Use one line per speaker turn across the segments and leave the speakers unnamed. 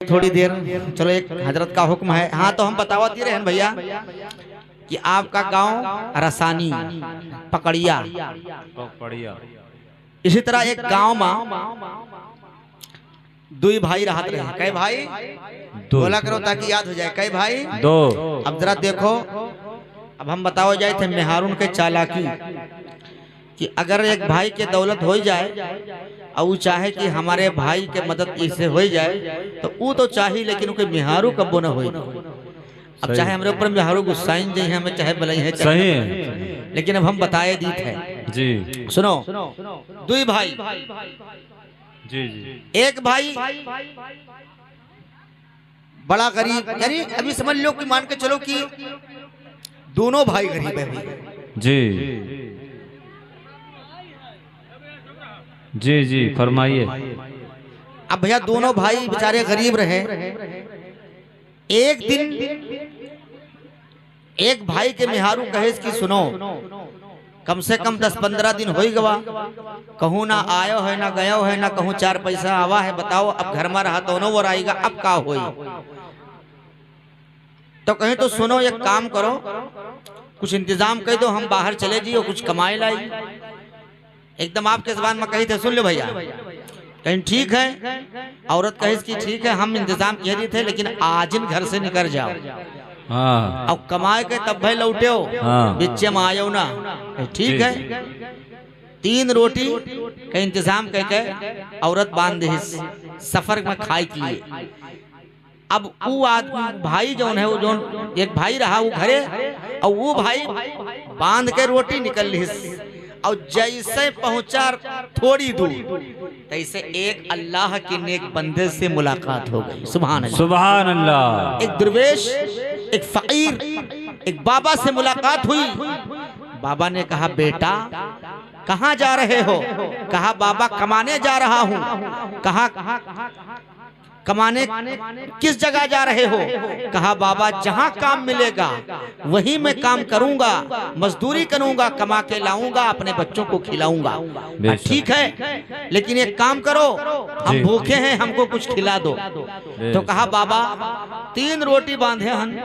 थोड़ी देर चलो, एक हजरत का हुक्म है। हाँ तो हम बतावती रहे भैया कि आपका गांव रसानी पकड़िया, इसी तरह एक गांव में दुई भाई रहत रहे। कई भाई बोला करो ताकि याद हो जाए। कई भाई
दो।
अब जरा देखो, अब हम बताओ जाए थे मेहारून के चालाकी कि अगर एक भाई के दौलत हो जाए और वो चाहे कि हमारे भाई के मदद इससे हो जाए तो वो तो चाहिए, लेकिन उनके मेहारू कब्बो न हो। अब चाहे हमारे ऊपर मेहारू गुस्साइन जी हमें चाहे भले है,
सही है,
लेकिन अब हम बताए दी थे
जी।
सुनो, दुई भाई,
जी जी।
एक भाई बड़ा गरीब, यानी अभी समझ लो कि मान के चलो कि दोनों भाई गरीब है भैया।
जी जी जी फरमाइए।
अब भैया दोनों भाई बेचारे गरीब रहे। एक दिन एक भाई के मेहारू कहे कि सुनो, कम से कम 10-15 दिन हो गवा, कहूँ ना आयो है ना गयो है ना कहूँ 4 पैसा आवा है, बताओ अब घर में रहा दोनों वो आएगा, अब का होई। तो कहीं तो सुनो एक काम करो, कुछ इंतजाम कर दो, हम बाहर चले जियो कुछ कमाई लाई। एकदम आपके जबान में कही थे, सुन लो भैया। कहीं ठीक है, औरत कहे कि ठीक है हम इंतजाम किए दी थे, लेकिन आज इन घर से निकल जाओ।
हाँ।
अब कमाए के तब भाई लौटे हो,
हाँ।
बिच्चे में आयो ना, ठीक है। 3 रोटी का इंतजाम करके औरत बांध दी सफर में खाए के लिए। अब वो आदमी भाई जो है, वो जो एक भाई रहा वो घरे, और वो भाई बांध के रोटी निकल ली, और जैसे पहुंचा थोड़ी दूर तैसे एक अल्लाह के नेक बंदे से मुलाकात हो गई। सुभान अल्लाह,
सुभान अल्लाह।
एक दरवेश, एक फकीर, एक बाबा से मुलाकात हुई। बाबा ने कहा बेटा कहाँ जा रहे हो? कहा बाबा कमाने जा रहा हूँ। कहा कमाने किस जगह जा रहे हो? कहा बाबा जहाँ काम मिलेगा वहीं मैं काम करूंगा, मजदूरी करूंगा, कमा के लाऊंगा, अपने बच्चों को खिलाऊंगा। ठीक है, लेकिन एक काम करो, हम भूखे हैं, हमको कुछ खिला दो। तो कहा बाबा 3 रोटी बांधे हन,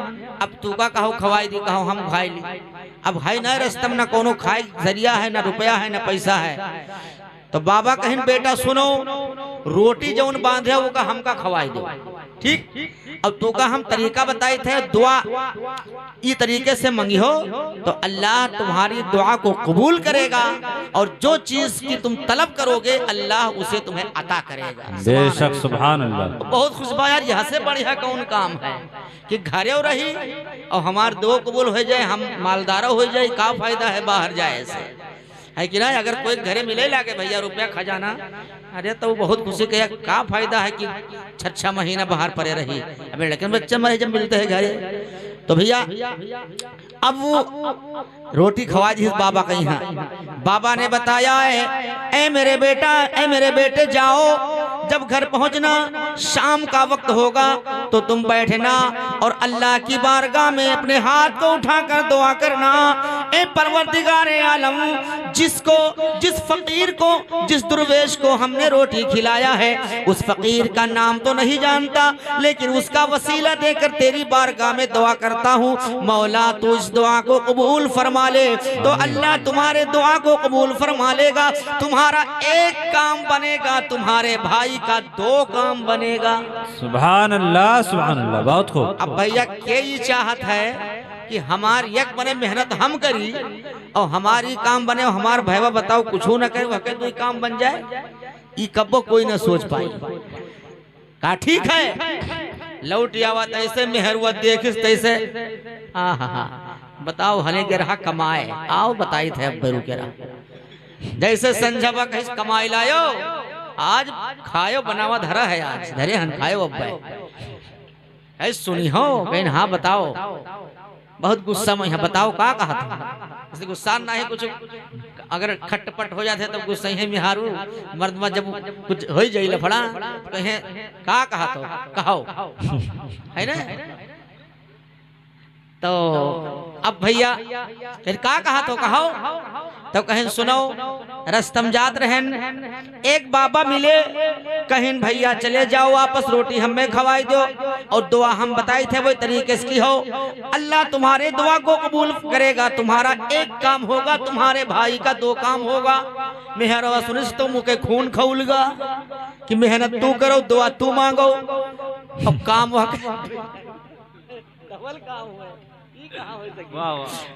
अब तू का कहो खवाई दी, कहो हम खाई ली। अब है ना रस्तम ना कोनो खाए जरिया है, ना रुपया है, ना पैसा है। तो बाबा कहिन बेटा सुनो, रोटी जो उन बांधे वो का हमका खवाई दो, ठीक। अब तो का हम तरीका बताए थे, दुआ ये तरीके से मंगी हो तो अल्लाह तुम्हारी दुआ को कबूल करेगा, और जो चीज की तुम तलब करोगे अल्लाह उसे तुम्हें अता करेगा।
बेशक सुभान अल्लाह।
बहुत खुशबा यार, यहाँ से बढ़िया कौन काम है कि घरे रही और हमार दुआ कबूल हो जाए, हम मालदारा हो जाए, का फायदा है बाहर जाए से, है कि ना। अगर कोई घरे मिले लागे भैया रुपया खजाना, अरे तो बहुत खुशी कहे, का फायदा है कि 6 महीना बाहर पड़े रही, अबे लेकिन बच्चे मरे जब मिलते हैं घरे। तो भैया अब वो रोटी खवा दी बाबा के यहाँ। बाबा ने बताया है, ए मेरे बेटा, ए मेरे बेटे जाओ, जब घर पहुंचना शाम का वक्त होगा तो तुम बैठना और अल्लाह की बारगाह में अपने हाथ को उठाकर दुआ करना, ए परवरदिगारे आलम, जिस फकीर को, जिस दुर्वेश को हमने रोटी खिलाया है, उस फकीर का नाम तो नहीं जानता, लेकिन उसका वसीला देकर तेरी बारगाह में दुआ करता हूँ, मौला तू इस दुआ को कबूल फरमा ले। तो अल्लाह तुम्हारे दुआ को कबूल फरमा लेगा, तुम्हारा एक काम बनेगा, तुम्हारे भाई का 2 काम बनेगा।
सुभान अल्लाह, सुभान अल्लाह, बहुत खूब।
अब भैया के ये चाहत है कि हमार एक बने मेहनत हम करी और हमारी काम बने, और हमार भैया बताओ कुछ न करे वह तो काम बन जाए, ये कब्बो कोई न सोच पाई। का ठीक है, लौट आवा तैसे मेहरुआ देखिस तैसे, बताओ हने के रहा कमाए, आओ बताई थे अब बेरू के रहा, जैसे संजबा कहीं कमाई लायो, आज खायो बनावा धरा है, आज धरे हन खायो अब भाई सुनी हो कहीं। हाँ बताओ, बहुत गुस्सा में है, बताओ का कहा था? इसलिए गुस्सा ना है, कुछ अगर खटपट हो जाते तो गुस्सा ही मिहारू मर्द में जब कुछ हो जाए लफड़ा कहे का कहा तो कहो है ना। तो अब भैया फिर का कहा तो कहो, तो कहें सुनो रस्तम जात रहन, एक बाबा मिले, कहें भैया चले जाओ वापस, रोटी हमें खवाई दो और दुआ हम बताए थे वही तरीके से की हो, अल्लाह तुम्हारे दुआ को कबूल करेगा, तुम्हारा एक काम होगा, तुम्हारे भाई का दो काम होगा, मेहरवा सुनिस तो मुके खून खौलगा कि मेहनत तू करो दुआ तू मांगो, अब काम डबल काम है,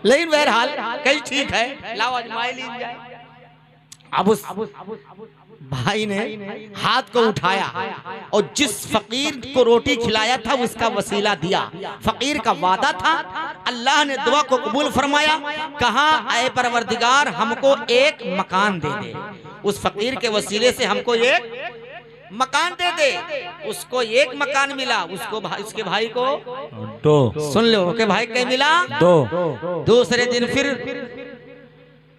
लेकिन बहरहाल कहीं ठीक है, लाओ आजमाई ली जाए। अब उस भाई ने हाथ को उठाया और जिस फकीर को रोटी खिलाया था उसका वसीला दिया, फकीर का वादा था, अल्लाह ने दुआ को कबूल फरमाया, कहा ऐ परवरदिगार हमको एक मकान दे दे, उस फकीर के वसीले से हमको एक मकान दे दे, उसको एक मकान मिला, उसको उसके भाई को दो, सुन लो के भाई के मिला दो। दूसरे दिन फिर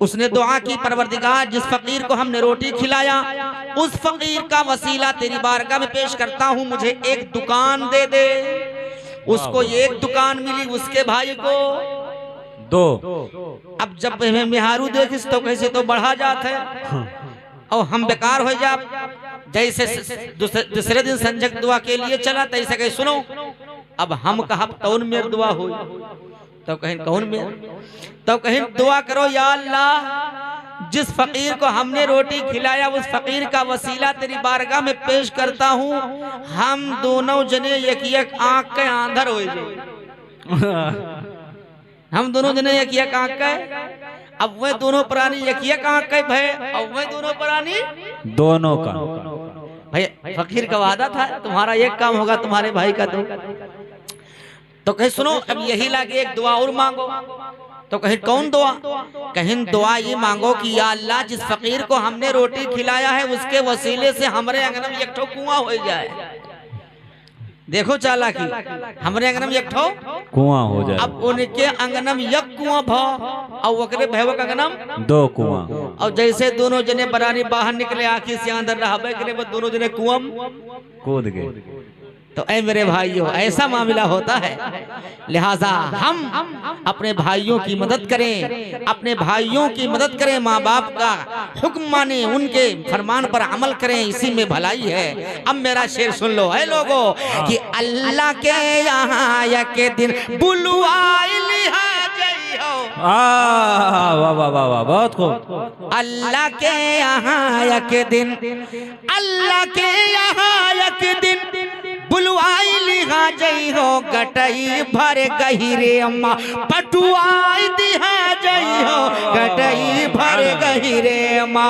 उसने दुआ की, परवरदिगार जिस फकीर को हमने रोटी खिलाया उस फकीर का वसीला तेरी बारगाह में पेश करता हूँ, मुझे एक दुकान दे दे, उसको एक दुकान मिली, उसके भाई को दो। अब जब हमें मेहारू देखिस तो कैसे तो बढ़ा जाता है और हम बेकार हो जा, जैसे दूसरे दिन संजक दुआ के लिए चला तैसे कहे सुनो अब हम कहा कौन मेर दुआ हो, तो कहें कौन मेर, तो कहें दुआ करो या अल्लाह जिस फकीर को हमने रोटी खिलाया उस फकीर का वसीला तेरी बारगाह में पेश करता हूँ, हम दोनों जने एक एक आंख के आंधर हो जाए, हम दोनों जने एक एक आंख के, अब वह दोनों प्राणी एक आंख के भय, अब वह दोनों प्राणी दोनों का भाई, फकीर का वादा था तुम्हारा एक काम होगा, तुम्हारे भाई का दो। तो कहे सुनो अब यही लागे एक दुआ और मांगो, तो कहे कौन दुआ, कहें दुआ ये मांगो कि या अल्लाह जिस फकीर को हमने रोटी खिलाया है उसके वसीले से हमारे अंगन में एक ठो कुआं हो जाए, देखो चालाकी, हमारे अंगन में एक ठो कुआं हो जाए, अब उनके अंगन में एक कुआं भो और ओकरे भैव का अंगन दो कुआं, और जैसे दोनों जने बरानी बाहर निकले आखिर से अंदर रहा करे वो दोनों जने कुआं कूद गए। तो ऐ मेरे भाइयों ऐसा मामला होता है, लिहाजा हम अपने भाइयों की मदद करें, अपने भाइयों की मदद करें, माँ बाप का हुक्म माने, उनके फरमान पर अमल करें, इसी में भलाई है। अब मेरा शेर सुन लो है लोगों कि अल्लाह के यहाँ एक दिन बुलवाई
वाह वाह वाह वाह, बहुत खूब।
अल्लाह के यहाँ एक दिन, अल्लाह के यहाँ एक दिन बुलवाई लिहा जई हो, गटई भर गहिरे अम्मा पटुआई दिहा जई हो, गटई भर गहिरे अम्मा।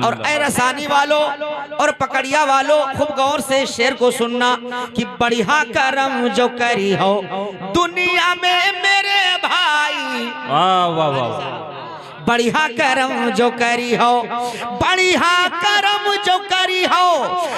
और ऐ रसानी वालों और पकड़िया वालों खूब गौर से शेर को सुनना कि बढ़िया करम जो करी हो दुनिया में मेरे भाई,
वाह वाह वाह,
बढ़िया करम जो करी हो, बढ़िया करम जो करी हो,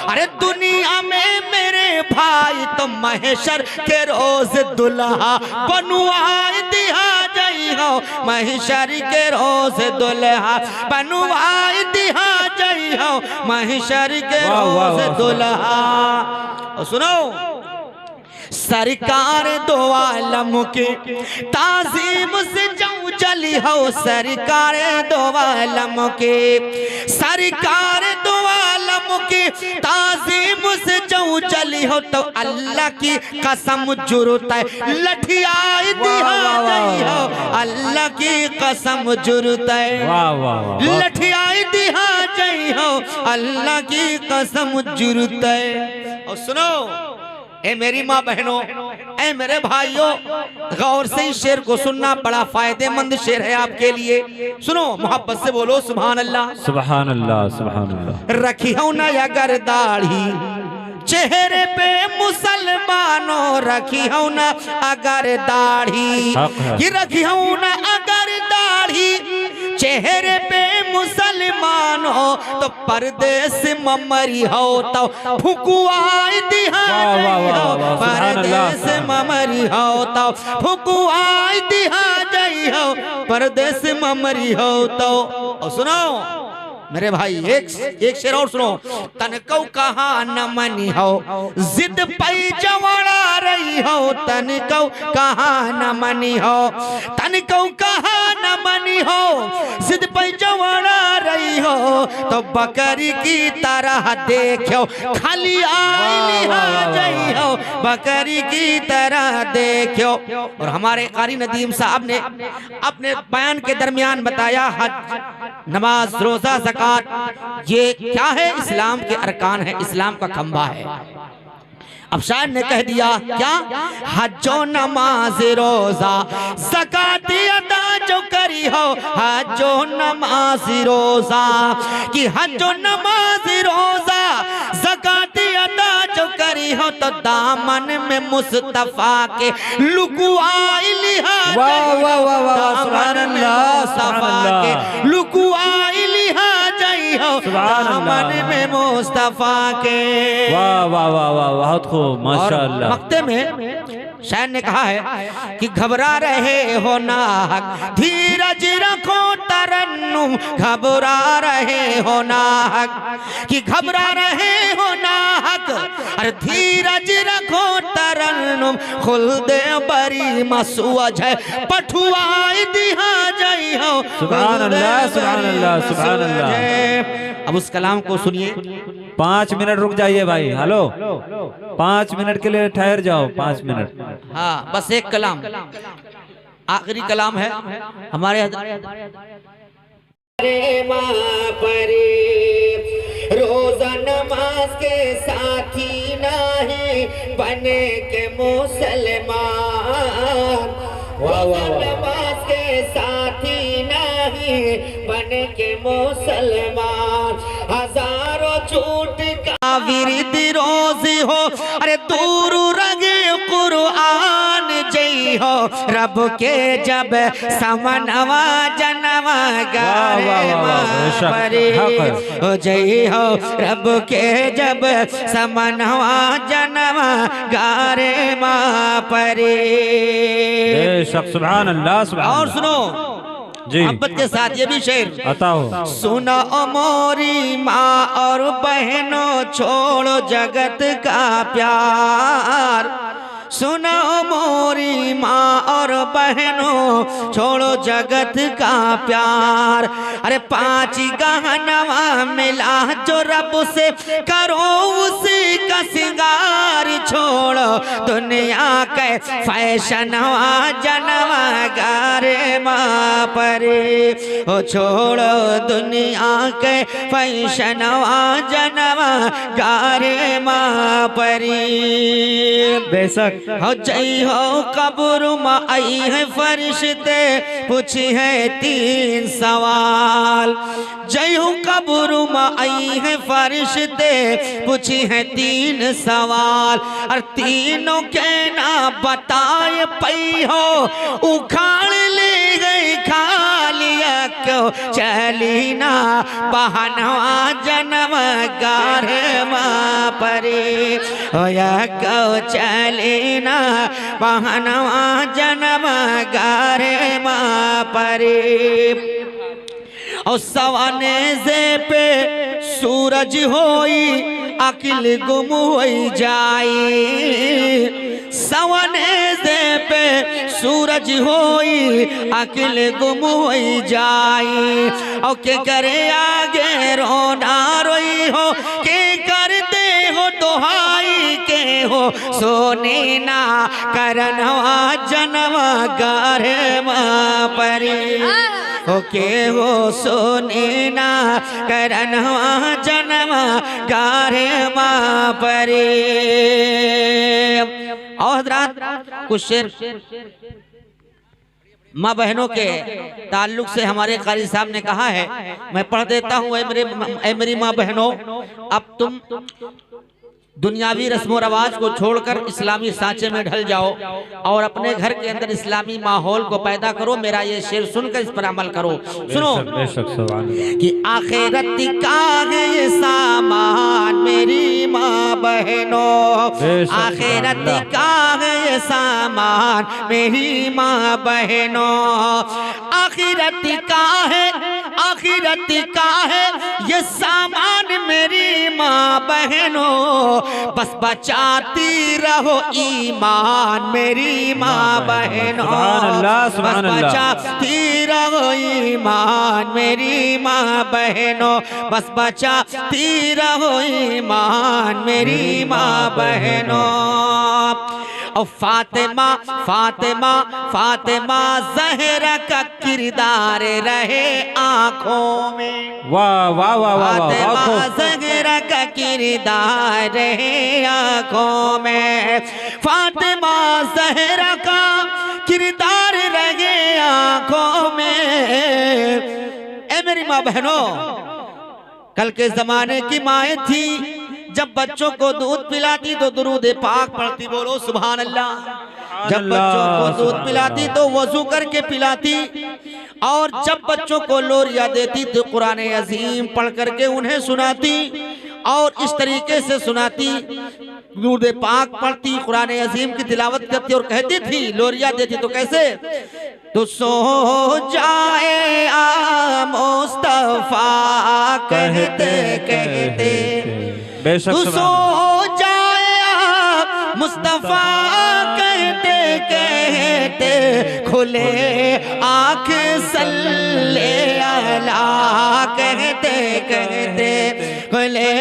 अरे दुनिया में मेरे भाई तो महशर के रोज दुल्हा बनवाई दिहा जई हो, महशर के रोज दुल्हा बनवाई दिहा जई हो, महशर के रोज दुल्हा। और सुनो सरकार दो आलम के ताजीम से जाऊं चली हो, सरकार दो आलम के, सरकार दो आलम के ताजीम से जाऊं चली हो, तो अल्लाह की कसम जुर्त है लठियाई दिहा जई हो, अल्लाह की कसम जुर्त है लठियाई दिहा जई हो, अल्लाह की कसम जुर्त है। और सुनो ए मेरी माँ बहनों, ए मेरे भाइयों, गौर से इस शेर को सुनना, बड़ा फायदेमंद शेर है आपके लिए। सुनो मोहब्बत से बोलो सुभान अल्लाह, सुभान अल्लाह, सुभान अल्लाह। रखी हो ना अगर दाढ़ी चेहरे पे मुसलमानों, रखी हो ना अगर दाढ़ी, ये रखी हो ना अगर दाढ़ी चेहरे पे मुसलमान हो, तो परदेस ममरी हो तो फुकुआई दिहा जई हो, परदेस ममरी हो तो फुकुआई दिहा जई हो, परदेस ममरी हो तो। और सुनो मेरे भाई एक शेर और सुनो। तन को कहा न मनी हो जिद पई जवाड़ा रही हो, तन को कहा न मनी हो, तन को कहा न मनी हो जिद पई जवाड़ा रही हो, तो बकरी की तरह देखो खाली आई जाई हो, बकरी की तरह देखो। और हमारे कारी नदीम साहब ने अपने बयान के दरमियान बताया हज, नमाज, रोजा, ज़कात ये क्या है? इस्लाम के अरकान है, इस्लाम का खंबा है। अब शायर ने कह दिया क्या? हजो नमाज रोजा ज़कात अदा जो करी हो, हजो नमाज रोजा कि हजो नमाज रोजा ज़कात अदा जो करी हो, तो दामन में मुस्तफा के लुकुआ लिहा,
वाह वाह वाह वाह, सुभान अल्लाह, सुभान अल्लाह,
लुकुआ लिहा जाई हो, दामन में मुस्तफा के।
वाह वाह वाह वाह, बहुत खूब, माशाअल्लाह।
मक्ते में शायर ने कहा है कि घबरा रहे हो नाहक, धीरज रखो तरन्नुम, घबरा रहे हो नाहक कि घबरा रहे हो नाहक, अरे धीरज रखो तरन्नुम, खुल्दे बरी मसूज है पठुआई दिहा जाई हो।
सुभान अल्लाह, सुभान अल्लाह, सुभान अल्लाह।
अब उस कलाम को सुनिए।
5 मिनट रुक जाइए भाई, हेलो 5 मिनट के लिए ठहर जाओ, 5 मिनट।
हाँ बस एक कलाम, आखिरी कलाम है हमारे रोजा नमाज के साथी नहीं बने के मुसलमान, नमाज के साथी नहीं बने के मुसलमान, हजारों झूठ का विरिद रोजी हो, अरे दूर रगे कुरआन जई हो, रब के जब समनवा जनवा गारे परे हो जई हो, रब के जब समनवा जनवा गारे माँ परे।
सुभान अल्लाह, सुभान।
और सुनो
जी,
मोहब्बत के साथ ये भी शेर
बताओ।
सुनो मोरी माँ और बहनों, छोड़ो जगत का प्यार, सुनो मोरी माँ और बहनों, छोड़ो जगत का प्यार, अरे 5 गहनवा मिला जो रब से, करो उसी का सिंगार, छोड़ो दुनिया के फैशनवा जनवा गारे माँ परे हो, छोड़ो दुनिया के फैशनवा जनवा गारे माँ परे।
बेशक
हो जई हो कब्र में आई है फरिश्ते, पूछी है 3 सवाल, जई हो कब्र में आई है फरिश्ते, पूछी है 3 सवाल, और तीनों के ना बताए पई हो, उखाड़ ले गई खालिया क्यों चली ना बहनवा जन्म गारे माँ परे, होया क्यों चली ना बहनवा जन्म गारे माँ परे। और सवाने से पे सूरज होई अकिल गुम होई जाई, सवाने से पे सूरज होई अकिल गुम होई जाई, और के करे आगे रोना रोई हो, के करते हो दोहाई के हो, सोने ना करनवा जनवा गारे माँ परी हो, के हो सोने ना करनवा जनवा गारे माँ परी। और हज़रात कुछ शेर माँ बहनों के ताल्लुक से हमारे कारी साहब ने कहा है, मैं पढ़ देता हूँ। ऐ मेरी माँ बहनों, अब तुम दुनियावी रस्मों रवाज को छोड़कर इस्लामी सांचे में ढल जाओ और अपने घर के अंदर इस्लामी माहौल को पैदा करो। मेरा ये शेर सुनकर इस पर अमल करो। सुनो कि आखिरत का है ये सामान मेरी माँ बहनों, आखिरत का है ये सामान मेरी माँ बहनों, आखिरत का है, आखिरत का है ये सामान मेरी माँ बहनों, बस बचाती रहो ईमान मेरी माँ बहनों, बस बचाती रहो ईमान मेरी माँ बहनों, बस बचाती रहो ईमान मेरी माँ बहनों। और फातिमा फातिमा फातिमा ज़हरा का किरदार रहे आँखों में,
वाह वाह वाह वाह,
फातिमा ज़हरा का किरदार रहे आँखों में, फातिमा ज़हरा का किरदार रहे आँखों में। ए मेरी माँ बहनों, कल के जमाने की माएँ थी, जब बच्चों को दूध पिलाती तो दुरूद पाक पढ़ती, बोलो सुभान अल्लाह। जब बच्चों को दूध पिलाती तो वजू करके पिलाती, और जब बच्चों को लोरिया देती तो कुरान अजीम पढ़ करके उन्हें सुनाती, और इस तरीके से सुनाती, दुरूद पाक पढ़ती, कुरान अजीम की तिलावत करती और कहती थी, लोरिया देती तो कैसे, तो सो जाए आ मुस्तफा कहते कहते, तू सो जाए मुस्तफा कहते कहते, खुले आँख सल्ले अला कहते कहते, खुले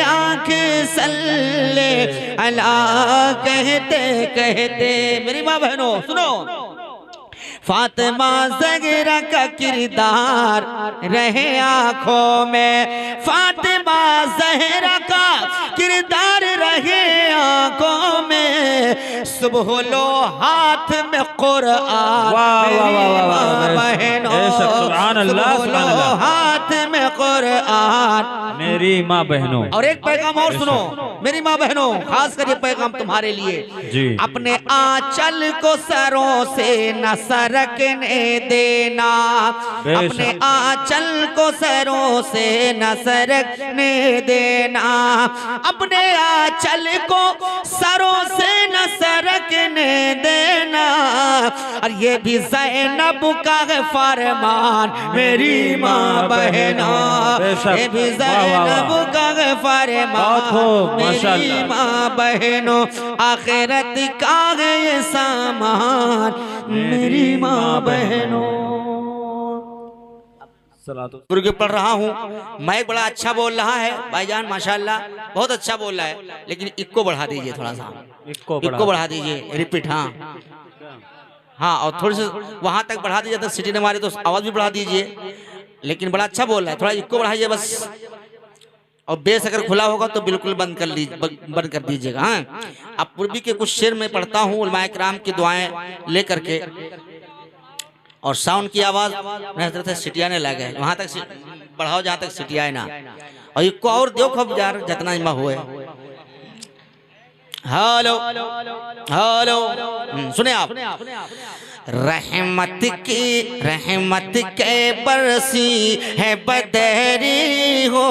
आँख सल्ले अला कहते कहते। मेरी माँ बहनों सुनो, फातिमा ज़हरा का किरदार रहे आँखों में, फातिमा ज़हरा का किरदार रहे आँखों में, सुबह लो हाथ में कुरआन मेरी माँ बहनों, सुबह लो हाथ में कुरआन
मेरी माँ बहनों।
और एक पैगाम और सुनो मेरी माँ बहनों, खास कर ये पैगाम तुम्हारे लिए
जी।
अपने आंचल को सरों से न सरकने देना, अपने आंचल को सरों से न सरकने देना, अपने आंचल को सरों से न सरकने देना, और ये भी ज़ैनब का फरमान मेरी माँ बहनों, ये भी ज़ैनब का फरमान मेरी माँ बहनों, आखिरत का है ये सामान मेरी माँ बहनों। गुरु के पढ़ रहा हूँ, मैं बड़ा अच्छा बोल रहा है भाईजान, माशाल्लाह बहुत अच्छा बोल रहा है, लेकिन इक्को बढ़ा दीजिए थोड़ा सा, इक्को बढ़ा दीजिए, रिपीट। हाँ हाँ, और थोड़ी सी वहां तक बढ़ा दीजिए, तो सिटी ने मारे तो आवाज भी बढ़ा दीजिए, लेकिन बड़ा अच्छा बोल रहा है, थोड़ा इक्को बढ़ाइए बस। और बेस अगर खुला होगा तो बिल्कुल बंद कर दीजिएगा। हाँ, अब पूर्वी के कुछ शेर में पढ़ता हूँ उलमाए किराम की दुआएं लेकर के, और साउंड की आवाज तरह से सिटियाने लगे, वहां तक बढ़ाओ जहां तक सिटियाए ना, और इक्को और दो खब जार जितना इमा हुए। हेलो हेलो, सुने आप, रहमत के बरसी है बदरी हो,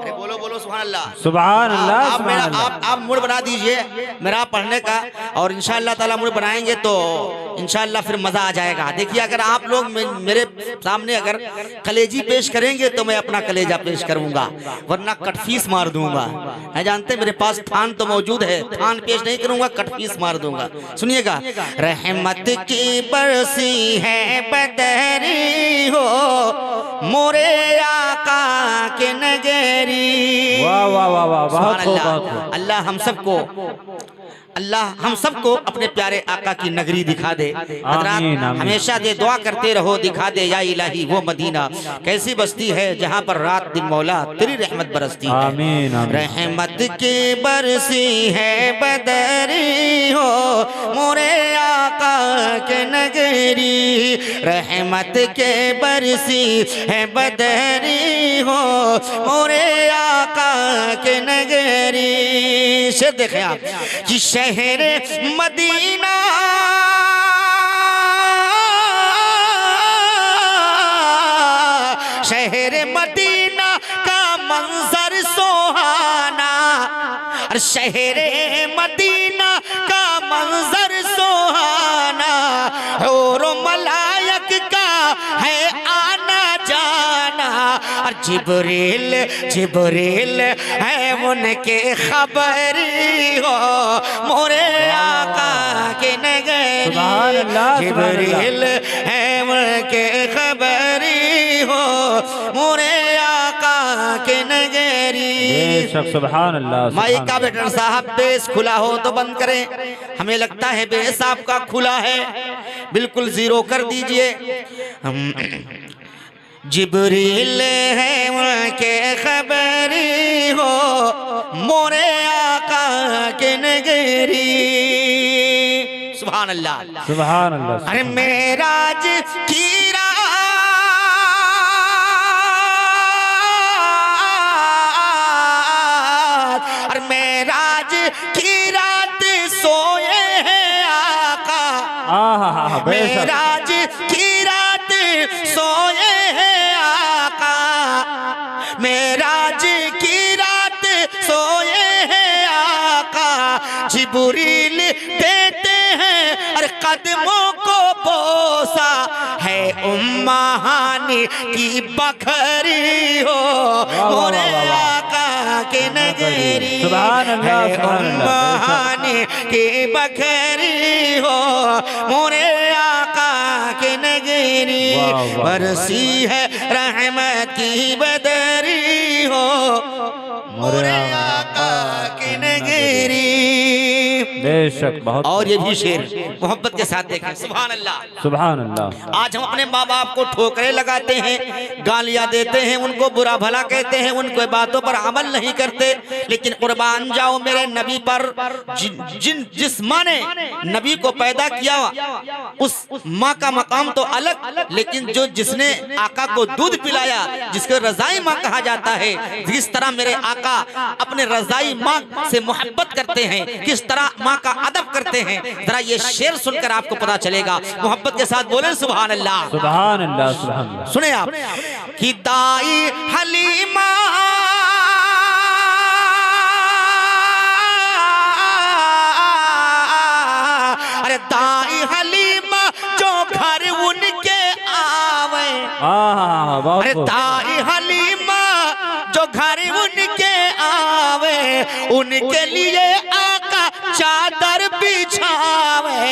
अरे बोलो बोलो सुभान अल्लाह,
सुभान अल्लाह।
आप मेरा आप मूड बना दीजिए मेरा पढ़ने का, और इंशाअल्लाह ताला मूड बनाएंगे तो इंशाअल्लाह फिर मजा आ जाएगा। देखिए अगर आप लोग मेरे सामने अगर कलेजी पेश करेंगे तो मैं अपना कलेजा पेश करूंगा, वरना कटफीस मार दूंगा। है जानते मेरे पास थान तो मौजूद है, थान पेश नहीं करूंगा, कटफीस मार दूंगा। सुनिएगा, रहमत की बरसी है बदरी हो मोरे आका के नगरी।
वाह वाह वाह वाह, बहुत
खूब। अल्लाह हम सबको अपने प्यारे आका की नगरी दिखा दे। हजरात हमेशा दे दुआ करते रहो, दिखा दे या इलाही वो मदीना, कैसी बस्ती है जहाँ पर रात दिन मौला तेरी रहमत बरसती है।
आमीन आमीन।
रहमत की बरसी है बदरी हो मोरे आका के नगरी, रहमत के बरसी है बदरी हो मोरे आका के नगरी। शेर देखें आप कि शहर मदीना शहर मदीना का मंजर सुहाना, और शहर मदीना का मंजर सुहाना, और मलायक का है आना जाना, और जिब्रील जिब्रील है उनके खबरी हो मोरे आका के नगरी, जिब्रील है उनके खबरी हो मोरे आका के नगरी।
सुभान अल्लाह।
माइक का बेटर साहब बेस खुला हो तो बंद करें, हमें लगता है बेस आपका खुला है, बिल्कुल जीरो कर दीजिए। जिब्रील है उनके खबरी हो मोरे आका के नगरी। सुभान अल्लाह
सुभान अल्लाह।
अरे मेराज की मेराज की रात सोए हैं आका, मेराज की रात सोए हैं आका, मेराज की रात सोए हैं आका, जिब्रील देते हैं और कदमों को बोसा है उम्माहानी की बखरी हो मोरे आका के नगरी, उम्माहानी की बखरी हो मोरे आका के नगरी, बरसी है रहमत की बदरी हो मोरे आका के नगरी।
बेशक बहुत।
और ये भी शेर मोहब्बत के साथ देखें। सुभान अल्लाह
सुभान अल्लाह।
आज हम अपने माँ बाप को ठोकरे लगाते हैं, गालियां देते हैं, उनको बुरा भला कहते हैं, उनको बातों पर अमल नहीं करते, लेकिन कुर्बान जाओ मेरे नबी पर, जिस माँ ने नबी को पैदा किया उस माँ का मकाम तो अलग, लेकिन जो जिसने आका को दूध पिलाया, जिसको रजाई माँ कहा जाता है, जिस तरह मेरे आका अपने रजाई माँ से मोहब्बत करते हैं, किस तरह माँ का अदब करते हैं, जरा ये शेर सुनकर आपको पता चलेगा। मोहब्बत के साथ बोले सुभान अल्लाह
सुभान अल्लाह सुभान अल्लाह।
सुने आप कि दाई हलीमा अरे दाई हलीमा जो घर उनके आवे, अरे दाई हलीमा जो घर उनके आवे, उनके लिए आका चादर बिछावे,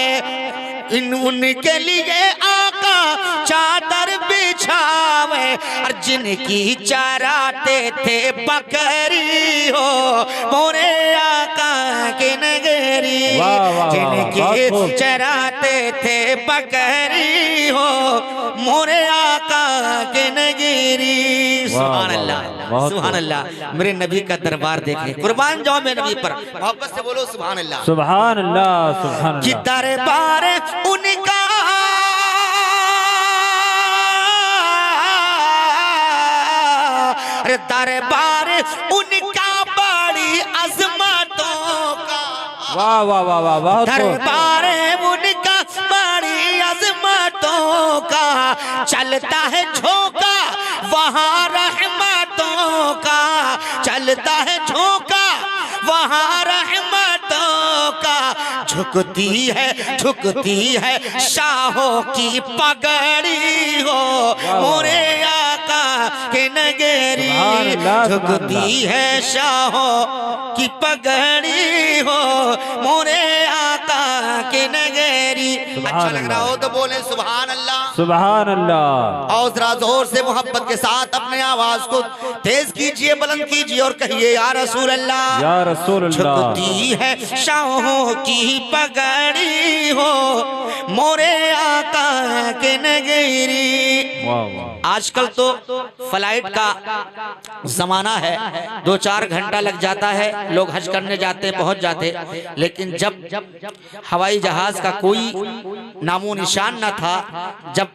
उनके लिए आका चादर बिछावे, और जिनकी चराते थे बकरी हो मोरे आका के नगरी, जिनकी चराते थे बकरी हो मोरे आका के नगरी। सुभान अल्लाह सुभान अल्लाह। मेरे नबी का दरबार देखें, कुर्बान जाओ मेरे नबी पर, मोहब्बत से बोलो सुभान अल्लाह
सुभान अल्लाह सुभान अल्लाह।
कि दरबार उनका अरे दरबार उनका बड़ी अजमतों का,
वाह वाह वाह वाह वाह।
दरबार उनका बड़ी अजमतों का, चलता है झोंका वहाँ रहमतों का, चलता है झोंका वहाँ रहमतों का, झुकती है शाहों की पगड़ी हो मोरे आका के नगरी, झुकती है शाहों की पगड़ी हो मोरे आका के नगरी। अच्छा लग रहा हो तो बोले सुभान अल्लाह
सुभान अल्लाह।
और जरा जोर से मोहब्बत के साथ अपने आवाज को तेज कीजिए, बुलंद कीजिए और कहिए या रसूल अल्लाह
या रसूल अल्लाह।
झुकती है शाहों की पगड़ी हो मोरे आका के नगरी।
वाह वाह।
आजकल तो फ्लाइट का जमाना है, 2-4 घंटा लग जाता है, लोग हज करने जाते पहुंच जाते। लेकिन जब हवाई जहाज का कोई नामो निशान न था, जब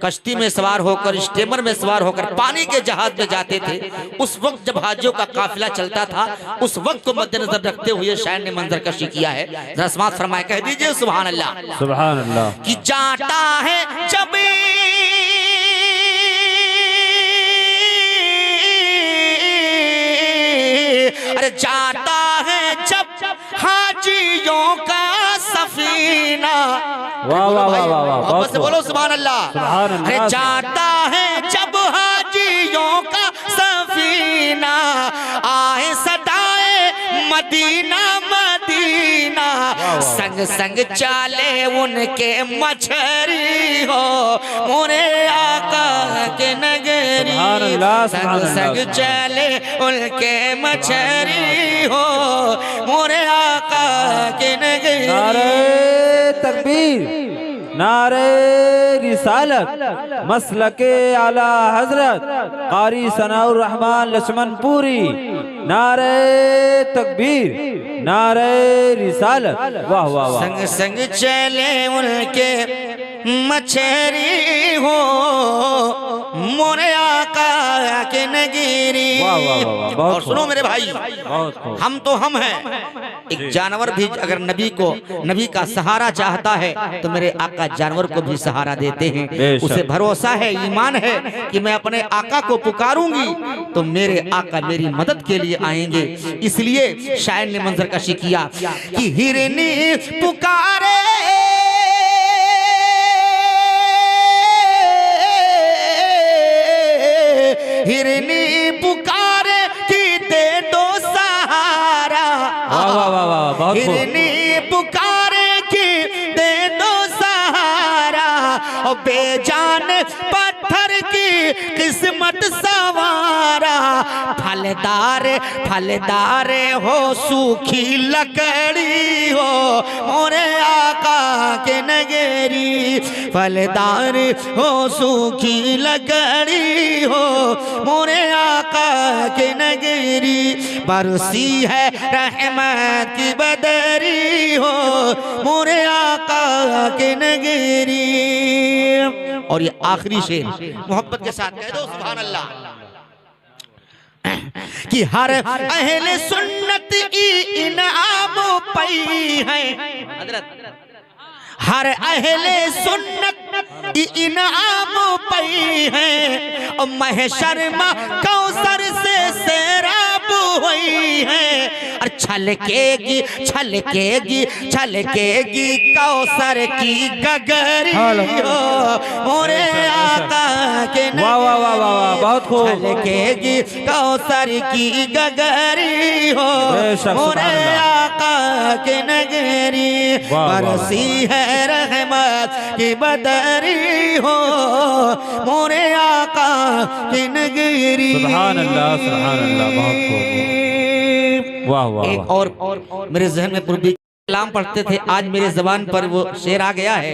कश्ती में सवार होकर, स्टीमर में सवार होकर पानी के जहाज में जाते थे, उस वक्त जब हाजियों का काफिला चलता था, उस वक्त को मद्देनजर रखते हुए शायर ने मंजर कशी किया है। जरा समाअत फरमाए, कह दीजिए सुभान अल्लाह।
सुभान अल्लाह।
कि जाता है जब अरे जाता है जब हाजियों का सफीना।
वाह वाह वाह वाह वाह।
मोहब्बत से बोलो सुभान अल्लाह।
सुभान अल्लाह।
अरे जाता है जब हाजियों का सफीना, आए सदाए मदीना मदीना, संग संग चाले उनके मछरी हो मोरे आका के नगरी। संग संग चले उनके मछरी हो मोरे आका के नगरी।
नारे तकबीर, नारे रिसालत, मसलके आला हजरत कारी सनाउर रहमान लक्ष्मणपुरी। नारे तकबीर, नारे रिसालत। वाह वाह वाह।
संग संग चले उनके मछरी हो मोरे आका के नगरी।
वाह वाह वाह वाह।
और सुनो मेरे भाई, हम तो हम हैं। एक जानवर भी अगर नबी का सहारा चाहता है तो मेरे आका जानवर को भी सहारा देते हैं। उसे भरोसा है, ईमान है कि मैं अपने आका को पुकारूंगी तो मेरे आका मेरी मदद के लिए आएंगे। इसलिए शायर ने मंजर कशी किया कि हिरनी पुकारे हिरनी पुकारे कि दे दो सहारा। हिरनी पुकारे कि दे दो सहारा, और बेजान पत्थर की किस्मत सवारा। फलदार फलदार हो सूखी लकड़ी हो मोरे आका के नगरी। फलदार हो सूखी लकड़ी हो मोरे आका के नगरी। बरसी है रहमत की बदरी हो मोरे आका के नगरी। और ये आखिरी शेर मोहब्बत के साथ कह दो सुभान अल्लाह। कि हर अहले सुन्नत इनाम पई है, हर अहले सुन्नत इनाम पई है, और महशर में कौसर से सैराब हुई है। और छलकेगी छलकेगी छलकेगी कौसर की गगरी हो मोरे आका के नगरी।
वाह वाह वाह वाह, बहुत खूब।
छलकेगी कौसर की गगरी हो मोरे आका के नगरी। बरसी है रहमत की बदरी हो मोरे आका की नगरी।
सुभान अल्लाह, सुभान अल्लाह, बहुत खूब। वाह वाह।
एक और मेरे जहन में पूर्वी कलाम पढ़ते थे, आज मेरे जबान पर वो शेर आ गया है।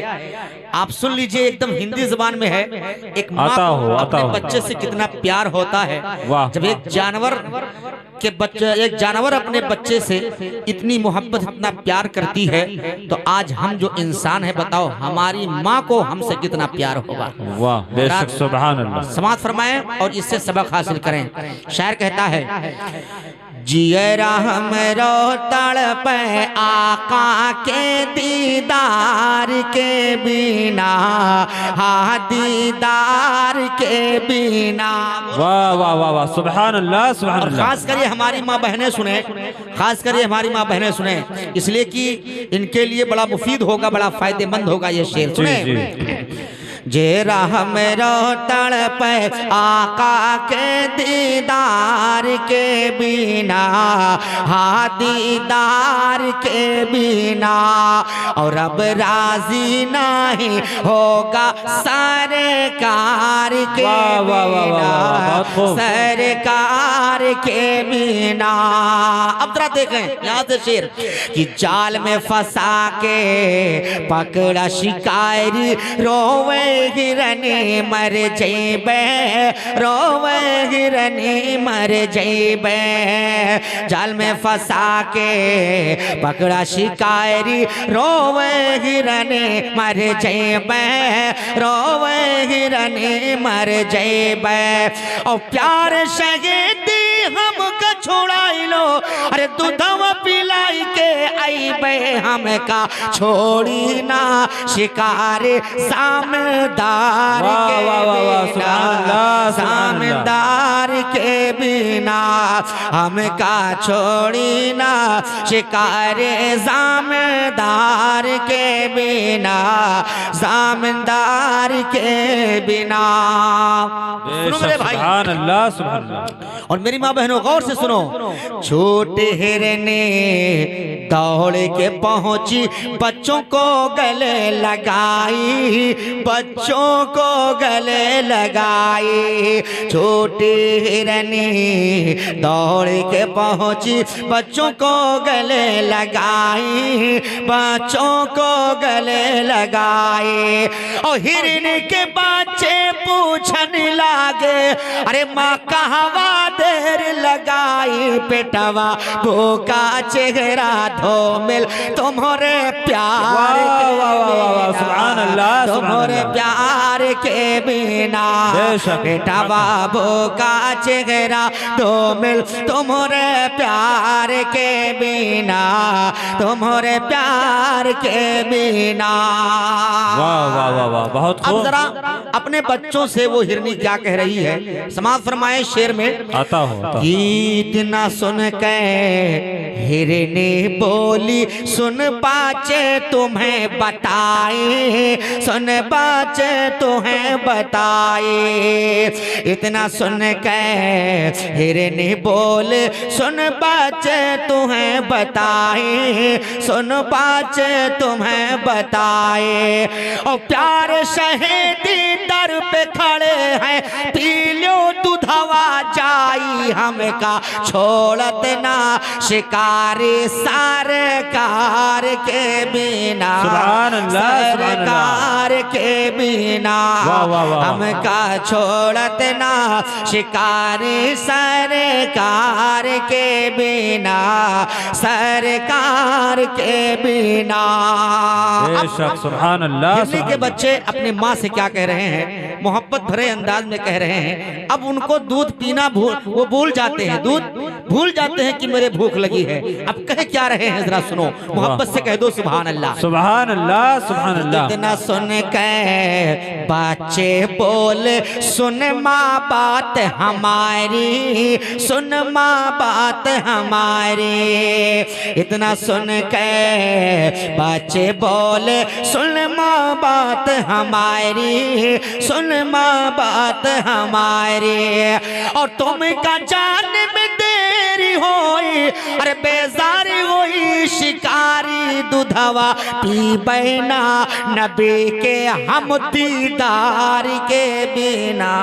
आप सुन लीजिए, एकदम हिंदी जबान में है। एक माँ को अपने बच्चे से कितना प्यार होता है। जब एक जानवर अपने बच्चे से इतनी मोहब्बत, इतना प्यार करती है, तो आज हम जो इंसान है बताओ हमारी माँ को हमसे कितना प्यार होगा।
वाह बेशक, सुभान अल्लाह।
समाअत फरमाएं और इससे सबक हासिल करें। शायर कहता है, जियरा हमरो तड़पे आका के दीदार के बिना, हाँ दीदार के बिना।
वाह वाह वाह वाह, सुभान अल्लाह, सुभान अल्लाह।
खास करके हमारी माँ बहनें सुने, खास करके हमारी माँ बहनें सुने, इसलिए कि इनके लिए बड़ा मुफीद होगा, बड़ा फायदेमंद होगा ये शेर। सुने, जेरा मेरो तड़पे आका के दीदार के बिना, हाँ दीदार के बिना, और अब राजी नहीं होगा सरकार के बिना, सरकार के बिना। अब जरा देखें यहाँ से शेर कि जाल में फंसा के पकड़ा शिकारी, रोवे हिरनी मर जैबे, रोवे हिरनी मर जैबे। जाल में फंसा के पकड़ा शिकारी, रोवे हिरनी मर जैबे, रोवे हिरनी मर जैबे। और प्यार शहीदी हमका छोड़ाई लो, अरे दूधवा पिलाई के आईबे, हमका छोड़ी ना शिकारी सामदार के बिना, सामदार के बिना। हमका छोड़ी ना शिकारी सामदार के बिना, सामदार के बिना। सुनो मेरे भाई,
सुभान अल्लाह, सुभान अल्लाह।
और मेरी माँ बहनों गौर से सुनो। छोटे हिरने दौड़ के पहुंची, बच्चों को गले लगाई, बच्चों को गले लगाई। छोटी हिरनी दौड़ के पहुंची, बच्चों को गले लगाई, बच्चों को गले लगाई। और हिरन के बच्चे पूछने लागे, अरे माँ कहवा देर लगाई, पेटवा भूखा चेहरा धूमिल तुम्हारे प्यार के बिना,
सुभान अल्लाह,
तुम्हारे प्यार के बिना। पेटवा भूखा चेहरा धूमिल तुम्हारे प्यार के बिना, तुम्हारे प्यार के बिना।
वाह वाह वाह वाह, बहुत
अब
खूब।
जरा अपने बच्चों से वो हिरनी क्या कह रही है, समाज फरमाए शेर में।
आता हो
गीत ना सुन के हिरनी बोली, सुन पाचे तुम्हें बताए, सुन पाचे तुम्हें बताए। इतना सुन के हिरनी बोले, सुन पाचे तुम्हें बताए, सुन पाचे तुम्हें बताए। और प्यार शहीदी दर पे खड़े हैं, पी लो दूधवा जाई, हमका छोड़त ना शिकारी सरकार के बिना,
सुभान अल्लाह,
सरकार के बिना।
वाह वाह वाह।
हमका छोड़त ना शिकारी सरकार के बिना, सरकार के बिना।
बेशक, सुभान अल्लाह।
हिरनी के बच्चे अपने माँ से क्या कह रहे हैं, मोहब्बत भरे अंदाज में कह रहे हैं। अब उनको दूध पीना वो भूल जाते हैं, दूध भूल जाते हैं कि मेरे भूख लगी है। अब कह क्या रहे हैं जरा सुनो, मोहब्बत से कह दो सुभान अल्लाह,
सुभान अल्लाह, सुभान अल्लाह।
इतना सुन के बच्चे बोले, सुन माँ बात हमारी, सुन माँ बात हमारी। इतना सुन के बच्चे बोले, सुन माँ बात हमारी, सुन माँ बात हमारी। और तुम का जान में देरी होई, अरे बेजारी होई शिकारी, दूधवा पी बैना नबी के हम दीदार के बिना,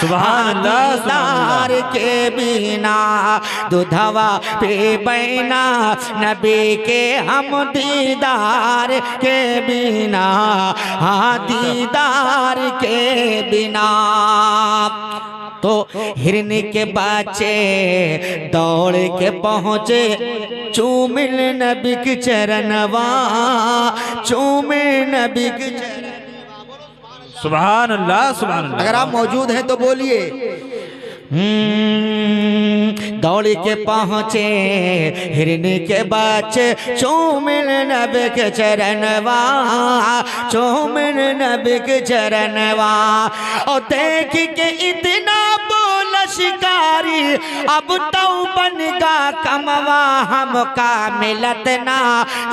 सुभान अल्लाह,
दीदार के बिना। दूधवा पी बैना नबी के हम दीदार के बिना, हाँ दीदार के बिना। तो हिरनी के बच्चे दौड़ के पहुँचे, चूमिल नबी के चरणवा, चूमिल नबी के चरणवा।
सुभान अल्लाह, सुभान अल्लाह।
अगर आप मौजूद हैं तो बोलिए। दौड़ के पहुँचे हिरनी के बच्चे, चूमिल नबी के चरणवा, चूमिल नबी के चरणवा। और देख के इतना बोला शिकारी, अब तो बनगा कमवा, हमका मिलत ना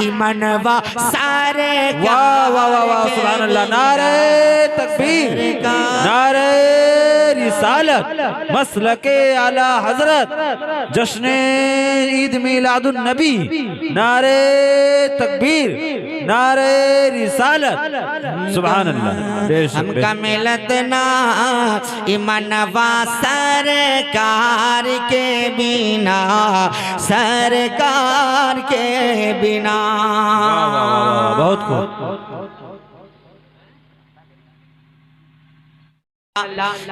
इमनवा सारे।
वाह वाह वाह वाह, सुभान अल्लाह। नारे तकबीर, नारे रिसालत, मसलके आला हजरत, जश्न ईद मिलादुन नबी। नारे तकबीर, नारे रिसालत सुभान अल्लाह। बेशक
हमका मिलत ना इमनवा सरकार के बिना, सरकार के बिना।
बहुत खूब।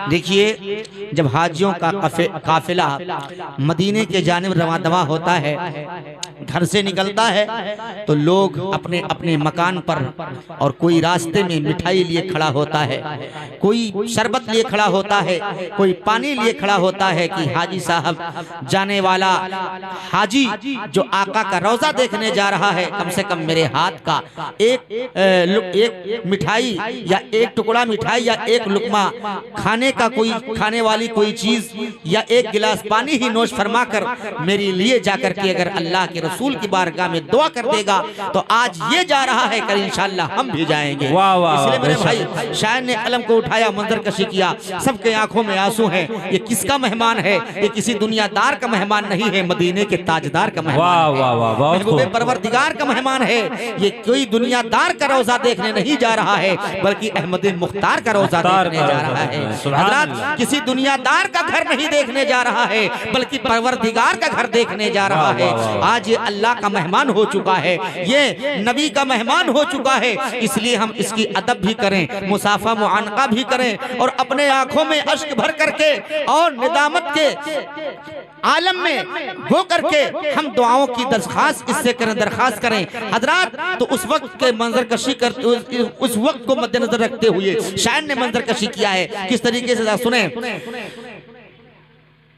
देखिए जब हाजियों का काफिला मदीने के जानिब रवा दवा होता है, घर से निकलता है, तो लोग अपने अपने मकान पर और कोई रास्ते में मिठाई लिए खड़ा होता है, कोई शरबत लिए खड़ा होता है, कोई पानी लिए खड़ा होता है कि हाजी साहब जाने वाला हाजी जो आका का रोजा देखने जा रहा है, कम से कम मेरे हाथ का एक मिठाई या एक टुकड़ा मिठाई या एक लुकमा खाने का, कोई खाने वाली कोई चीज या एक गिलास पानी ही नोश फरमा कर मेरे लिए जाकर के अगर अल्लाह के रसूल की बारगाह में दुआ कर देगा तो आज ये जा रहा है, कल इंशाअल्लाह हम भी जाएंगे। इसलिए मेरे भाई शायर ने कलम को उठाया, मंजर कशी किया, सबके आंखों में आंसू हैं। ये किसका मेहमान है? ये किसी दुनियादार का मेहमान नहीं है, मदीने के ताजदार का मेहमान है, महबूबे परवरदिगार का मेहमान है। ये कोई दुनियादार का रोजा देखने नहीं जा रहा है, बल्कि अहमद मुख्तार का रोजा देखने जा रहा है। हज़रात किसी दुनियादार का घर नहीं देखने जा रहा है, बल्कि परवरदिगार का घर देखने जा रहा है। आज ये अल्लाह का मेहमान हो चुका है, ये नबी का मेहमान हो चुका है। इसलिए हम इसकी अदब भी करें, मुसाफा मुआनका भी करें और अपने आंखों में अश्क भर करके और निदामत के आलम में हो करके हम दुआओं की दरख्वास्त इससे करें, दरख्वास्त करें हजरात। तो उस वक्त के मंजर कशी कर, उस वक्त को मद्देनजर रखते हुए शायर ने मंजर कशी किया है, किस तरीके से सुने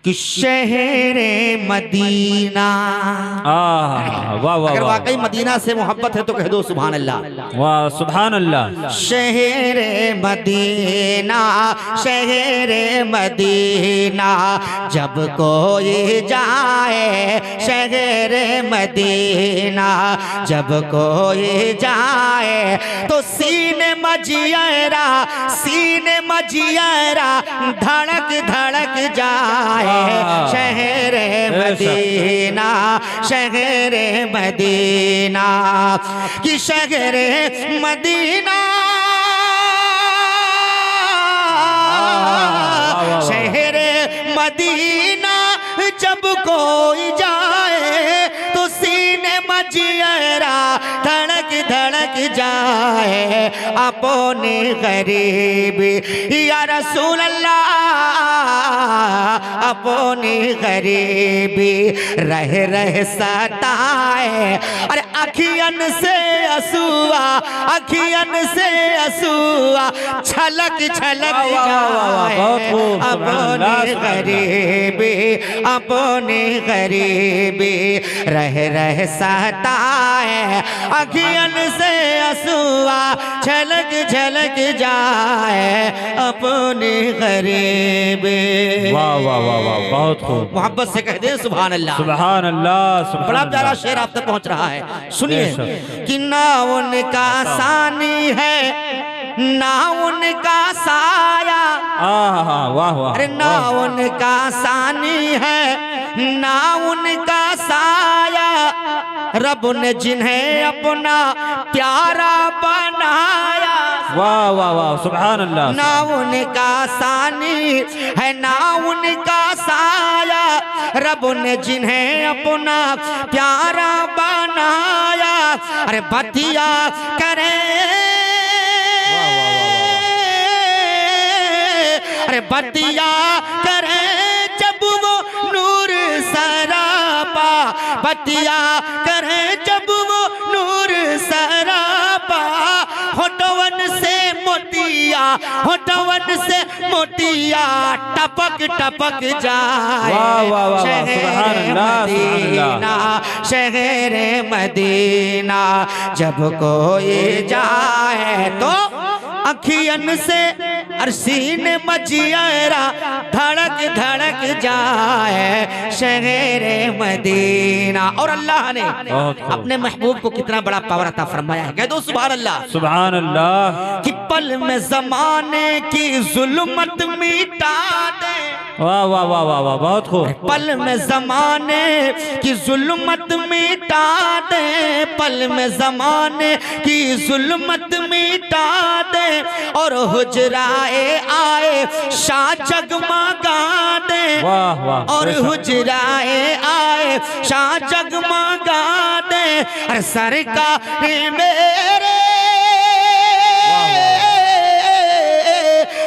कि शहरे मदीना। अगर वाकई मदीना से मोहब्बत है तो कह दो सुभान अल्लाह,
वाह सुभान अल्लाह।
शहरे मदीना, शहरे मदीना, जब कोई जाए शहरे मदीना, जब कोई जाए तो सीने मजियरा, सीने मजियरा धड़क धड़क जाए। शहरे मदीना, शहरे मदीना, कि शहरे मदीना, शहरे मदीना, जब कोई जाए तो सीने मजियरा धड़क धड़क जाए। अपने गरीब या रसूल अल्लाह, अपनी गरीबी रह रह सताए। अरे अखियन से असुआ, अखियन से असुआ छलक छलक जाए। अपनी गरीबी, अपनी गरीबी रह रह सताए। अखियन से असुआ छलक छलक जाए, अपनी गरीबी।
वाह वाह वाह वाह, बहुत खूब।
मोहब्बत से कह दे सुभान अल्लाह,
सुभान अल्लाह।
बड़ा प्यारा शेर आप तक पहुंच रहा है, सुनिए। कि ना उनका सानी है ना उनका साया,
वाह वाह।
अरे ना उनका सानी है ना उनका साया, रब ने जिन्हें अपना प्यारा बनाया।
वाह वाह वाह सुभान अल्लाह।
ना उनका सानी है ना उनका साया, रब ने जिन्हें अपना प्यारा बनाया। अरे बतिया करे, अरे बतिया करे जब वो नूर सरापा, बतिया करे जब वो नूर सरापा। होठवन से मोतिया, होठवन से मोतिया टपक टपक जाए। शहर मदीना, शहर मदीना, जब कोई जाए तो अखियन से सीने मजियरा धड़क धड़क जाए शहरे मदीना। और अल्लाह ने अपने महबूब को कितना बड़ा पावर अता फरमाया है, कह दो सुभान अल्लाह।
सुभान अल्लाह।
कि पल में जमाने की जुल्मत मिटा दे,
वाह वाह वाह वाह वाह, बहुत खूब।
पल में जमाने की जुल्मत मिटा दे, पल में जमाने की जुल्मत मिटा दे, और हुजराए आए शाह जगमगा दे,
वाह वाह।
और हुजराए आए शाह जगमगा दे। अरे सरकार मेरे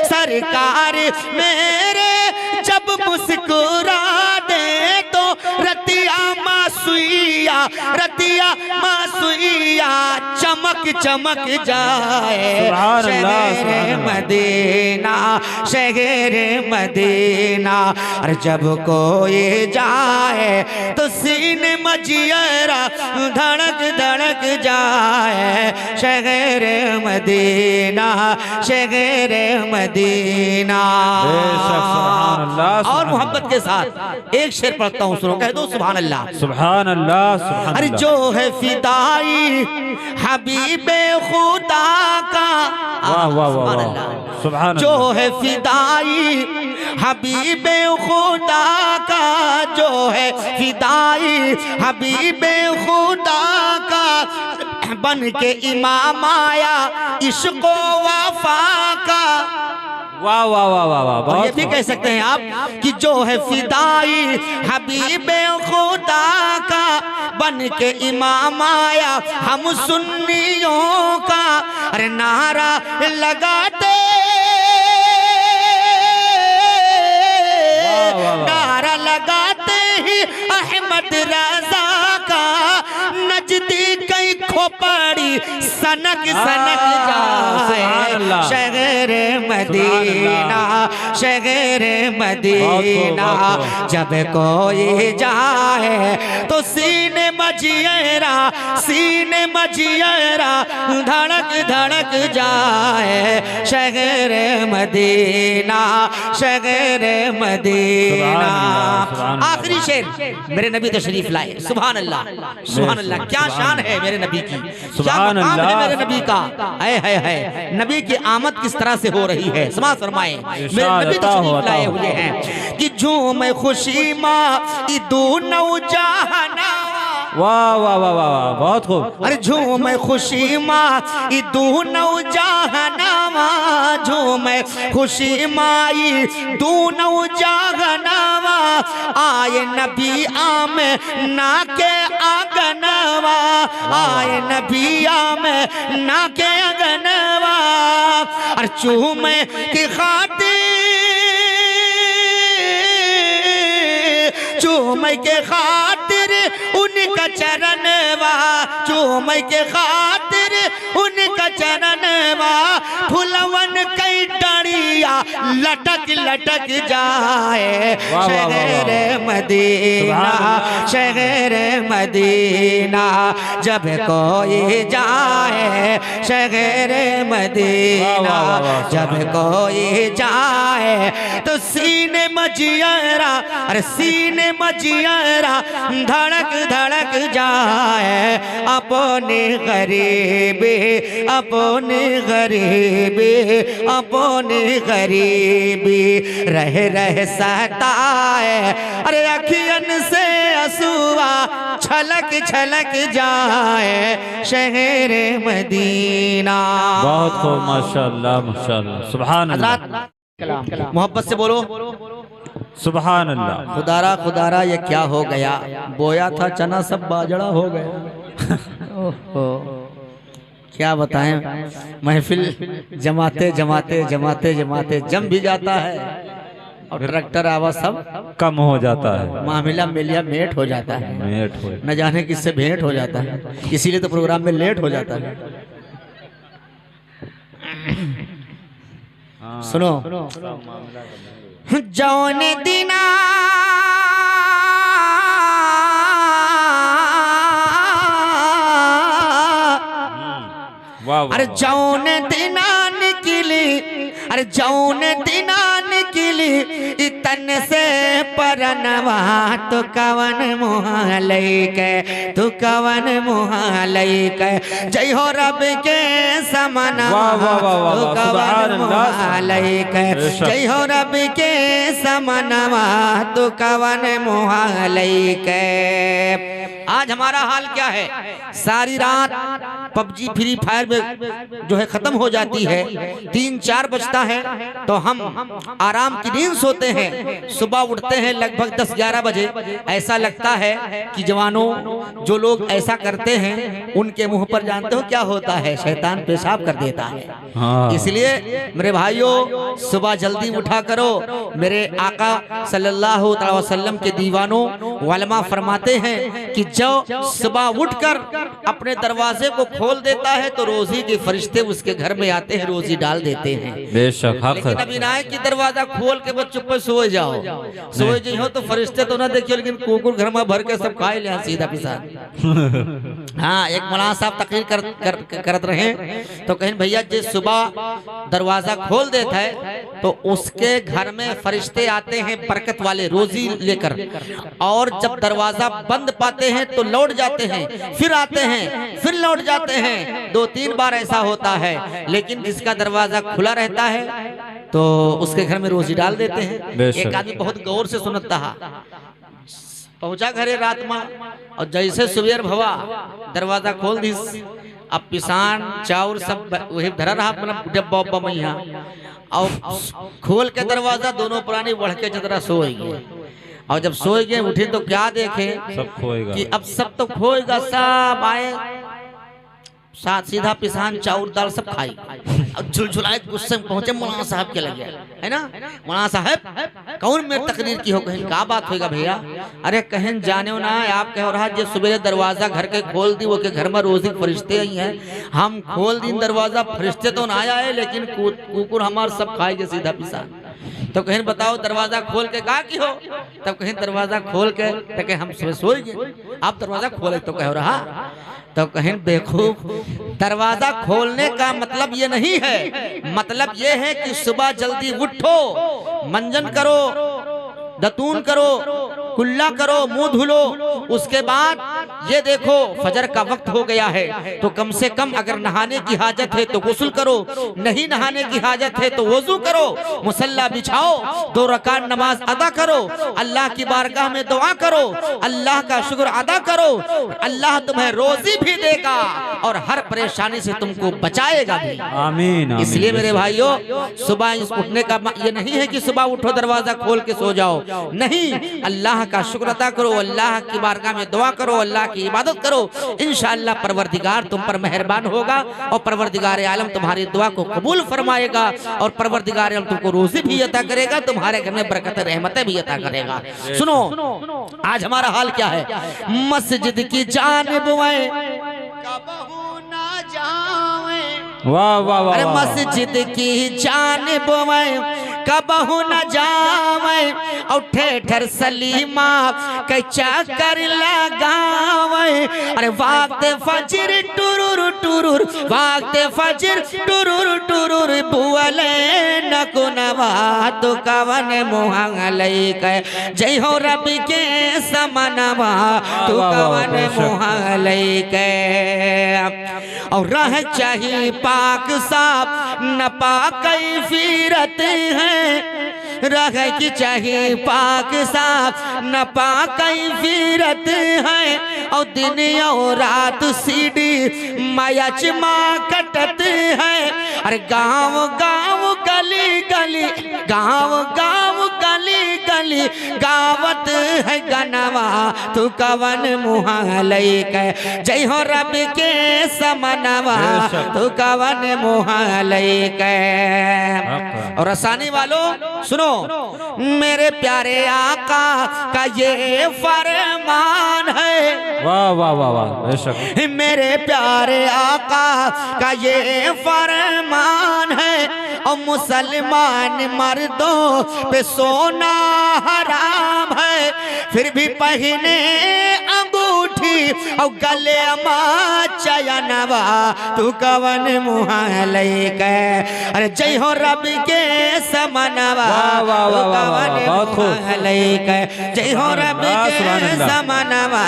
सरकार मेरे जब मुस्कुरा दे तो रतिया मासूइया, रतिया मासूइया चमक चमक जाए शहरे मदीना, शहरे मदीना। और जब कोई जाए तो सीने मजियरा धड़क धड़क जाए शहरे मदीना, शहरे मदीना। और मोहब्बत के साथ एक शेर पढ़ता हूँ, सुनो, कह दो सुभान अल्लाह।
सुभान अल्लाह सुभान।
अरे जो है फिदाई हबीबे खुदा का,
वाह वाह वाह, सुभान।
जो है फिदाई हबीबे खुदा का, जो है फिदाई हबीबे खुदा का, बन के इमाम आया इश्क़ वफ़ा का।
वाह वाह वाह वाह वाह।
और ये भी कह सकते हैं आप कि जो है फिदाई हबीबे खुदा का, बन के इमाम आया हम सुन्नियों का। अरे नारा लगाते, नारा लगाते ही अहमद रजा का, नजदीक खोपड़ी सनक सनक जाए शहरे मदीना, शहरे मदीना। जब कोई जाए तो सीने मजियरा, सीने मजियरा धड़क धड़क जाए शहरे मदीना, शहरे मदीना। आखिरी शेर मेरे नबी तशरीफ लाए, सुभान अल्लाह सुभान अल्लाह। क्या शान है मेरे नबी की, क्या मकाम है मेरे नबी का। है नबी की आमद किस तरह से हो रही है, समाज फरमाए। मेरे नबी तशरीफ लाए हुए हैं कि झूम खुशी माँ इदू नौजहाना।
वाह वाह वाह वाह, बहुत खूब।
अरे झूम खुशी माँ इदू नौजहाना, झूम खुशी माई दू नौजहाना। आए नबी आम ना के आगनवा, आए नबी आम ना के आगनवा। और चूम की खातिर, चूम के खातिर उनका चरणवा, चूम के खातिर उनका चरणवा। फुलवन कई डरिया लटक लटक जाए शहरे मदीना, शहरे मदीना। जब कोई जाए शहरे मदीना, जब कोई जाए तो सीने मजियरा, अरे सीने मजियरा धड़क धड़क जाए। अपने गरीबी, अपने गरीबी, अपने गरीबी रह रह सताए। अरे अखियन से असुआ छलक छलक जाए शहरे मदीना।
बहुत खूब, माशाअल्लाह माशाअल्लाह, सुभान अल्लाह।
मोहब्बत से बोलो
सुभान अल्लाह।
खुदारा खुदारा ये क्या हो गया, बोया था चना सब बाजड़ा हो गया। ओहो क्या बताएं, महफिल जमाते जमाते जमाते जमाते जम भी जाता है और ट्रैक्टर आवाज सब
कम हो जाता है,
मामला मिलिया मेट हो जाता है,
मेट हो,
न जाने किससे भेंट हो जाता है। इसीलिए तो प्रोग्राम में लेट हो जाता है। सुनो जौन दिना अरे जौन दिना निकली, अरे जौन दिना निकली तन से परनवा, तो कवन मुँह लैके, तू कवन मुँह लैके, जय हो रब के समनवा, तो कवन मुँह लैके, जय हो रब के समनवा, तो कवन मुँह लैके। आज हमारा हाल क्या है, सारी रात पबजी फ्री फायर में जो है खत्म हो जाती है, 3-4 बजता है तो हम आराम की नींद सोते हैं, सुबह उठते हैं लगभग 10-11 बजे। ऐसा लगता है कि जवानों जो लोग ऐसा करते हैं उनके मुंह पर जानते हो क्या होता है, शैतान पेशाब कर देता है। इसलिए मेरे भाइयों सुबह जल्दी उठा करो। मेरे आका सल्लल्लाहु अलैहि वसल्लम के दीवानों वलमा फरमाते हैं कि जो सुबह उठकर अपने दरवाजे को खोल देता है तो रोजी के फरिश्ते उसके घर में आते हैं, रोजी डाल देते हैं।
बेशक
लेकिन अभी ना है कि दरवाजा खोल के बस चुप सो जाओ, सो जाओ तो फरिश्ते तो ना देखियो, लेकिन कुकुर घर में भर के सब खा ले सीधा पिसा। हाँ, एक मौलाना साहब तकरीर करत रहे तो कहें भैया जो सुबह दरवाजा खोल देता है तो उसके घर में फरिश्ते आते हैं बरकत वाले रोजी लेकर, और जब दरवाजा बंद पाते हैं तो लौट जाते हैं, फिर आते हैं, फिर लौट जाते हैं। 2-3 बार ऐसा होता है। लेकिन जिसका दरवाजा खुला रहता है तो उसके घर में रोजी डाल देते हैं। एक आदमी बहुत गौर से सुनता है, पहुंचा घरे रात में और जैसे सुबेर भवा दरवाजा खोल दी, अब पिसान चाउर सब वही धरा रहा अपना डब्बा उब्बा में यहाँ, और खोल के दरवाजा दोनों पुरानी बढ़ के चदरा सो गए। और जब सोए गए उठे तो क्या देखे
सब खोएगा कि
अब सब तो खोएगा, सब आए साथ सीधा पिसान चाउर दाल सब खाई और झुलझुलाए गुस्से में पहुंचे मौलाना साहब के लगे, है ना। मौलाना साहब कौन मेरे तकरीर की हो, कहीं क्या बात होगा भैया? अरे कहें जाने ना आप कह रहा जो सुबह दरवाजा घर के खोल दी वो के घर में रोजी फरिश्ते आई हैं, हम खोल दी दरवाजा फरिश्ते तो ना आए लेकिन कुकुर हमारे सब खाएंगे सीधा पिसान। तो कहीं बताओ दरवाजा खोल के कहा की हो, तब कहीं दरवाजा खोल के तो कहीं हम सुबह सोएंगे, आप दरवाजा खोले तो कह रहा, तो कहीं बेवकूफ दरवाजा खोलने का मतलब ये नहीं है, मतलब ये है कि सुबह जल्दी उठो, मंजन करो, दतून करो, कुल्ला करो, मुंह धुलो, उसके बाद ये देखो फजर का वक्त हो गया है तो कम से कम अगर नहाने की हाजत है तो गुस्ल करो, नहीं नहाने की हाजत है तो वजू करो, मुसल्ला बिछाओ, 2 रकात नमाज अदा करो, अल्लाह की बारगाह में दुआ करो, अल्लाह का शुक्र अदा करो, अल्लाह तुम्हें रोजी भी देगा और हर परेशानी से तुमको बचाएगा भी।
आमीन।
इसलिए मेरे भाइयों सुबह उठने का ये नहीं है कि सुबह उठो दरवाजा खोल के सो जाओ, नहीं, अल्लाह का शुक्र अदा करो, अल्लाह की बारगाह में दुआ करो, अल्लाह की इबादत करो, इंशाअल्लाह परवरदिगार तुम पर मेहरबान होगा और परवरदिगार आलम तुम्हारी दुआ को कबूल फरमाएगा और परवरदिगार आलम तुमको रोजी भी अता करेगा, तुम्हारे घर में बरकत रहमतें भी अता करेगा। सुनो आज हमारा हाल क्या है, मस्जिद की जानिब
वाह वाह वाह,
अरे मस्जिद की जानिब कबहू न जावे और ठेठर सलीमा के चक्कर लगावे, अरे वक्त फजर टुरुर टुरुर, वक्त फजर टुरुर टुरुर, बुअले न कुनवा तो कवन मुँह लैके, जय हो रब के समनवा तो कवन मुँह लैके। और रह चाहिए पाक साफ न पाक फिरत है, रह की चाहिए पाक साफ न पाक फिरत है, और दिन और रात सीढ़ी मयच माँ कटत है, अरे गाँव गाँव गली गली, गाँव गाँव गली गली गावत है गनवा तू कवन मुँह लैके, जय हो रब के समनवा तू कवन मुँह लैके। और आसानी वालों सुनो, मेरे प्यारे आका का ये फरमान है,
वाह वाह वाह वाह, बेशक
मेरे प्यारे आका का ये फरमान है, और मुसलमान मर्दों पे सोना हराम है, फिर भी पहने अंगूठी और गले में चयन समनवा तू कवन मुहा लैके। अरे जय हो रब के समनवा तू कवन मुहा लैके। जय हो रब के समनवा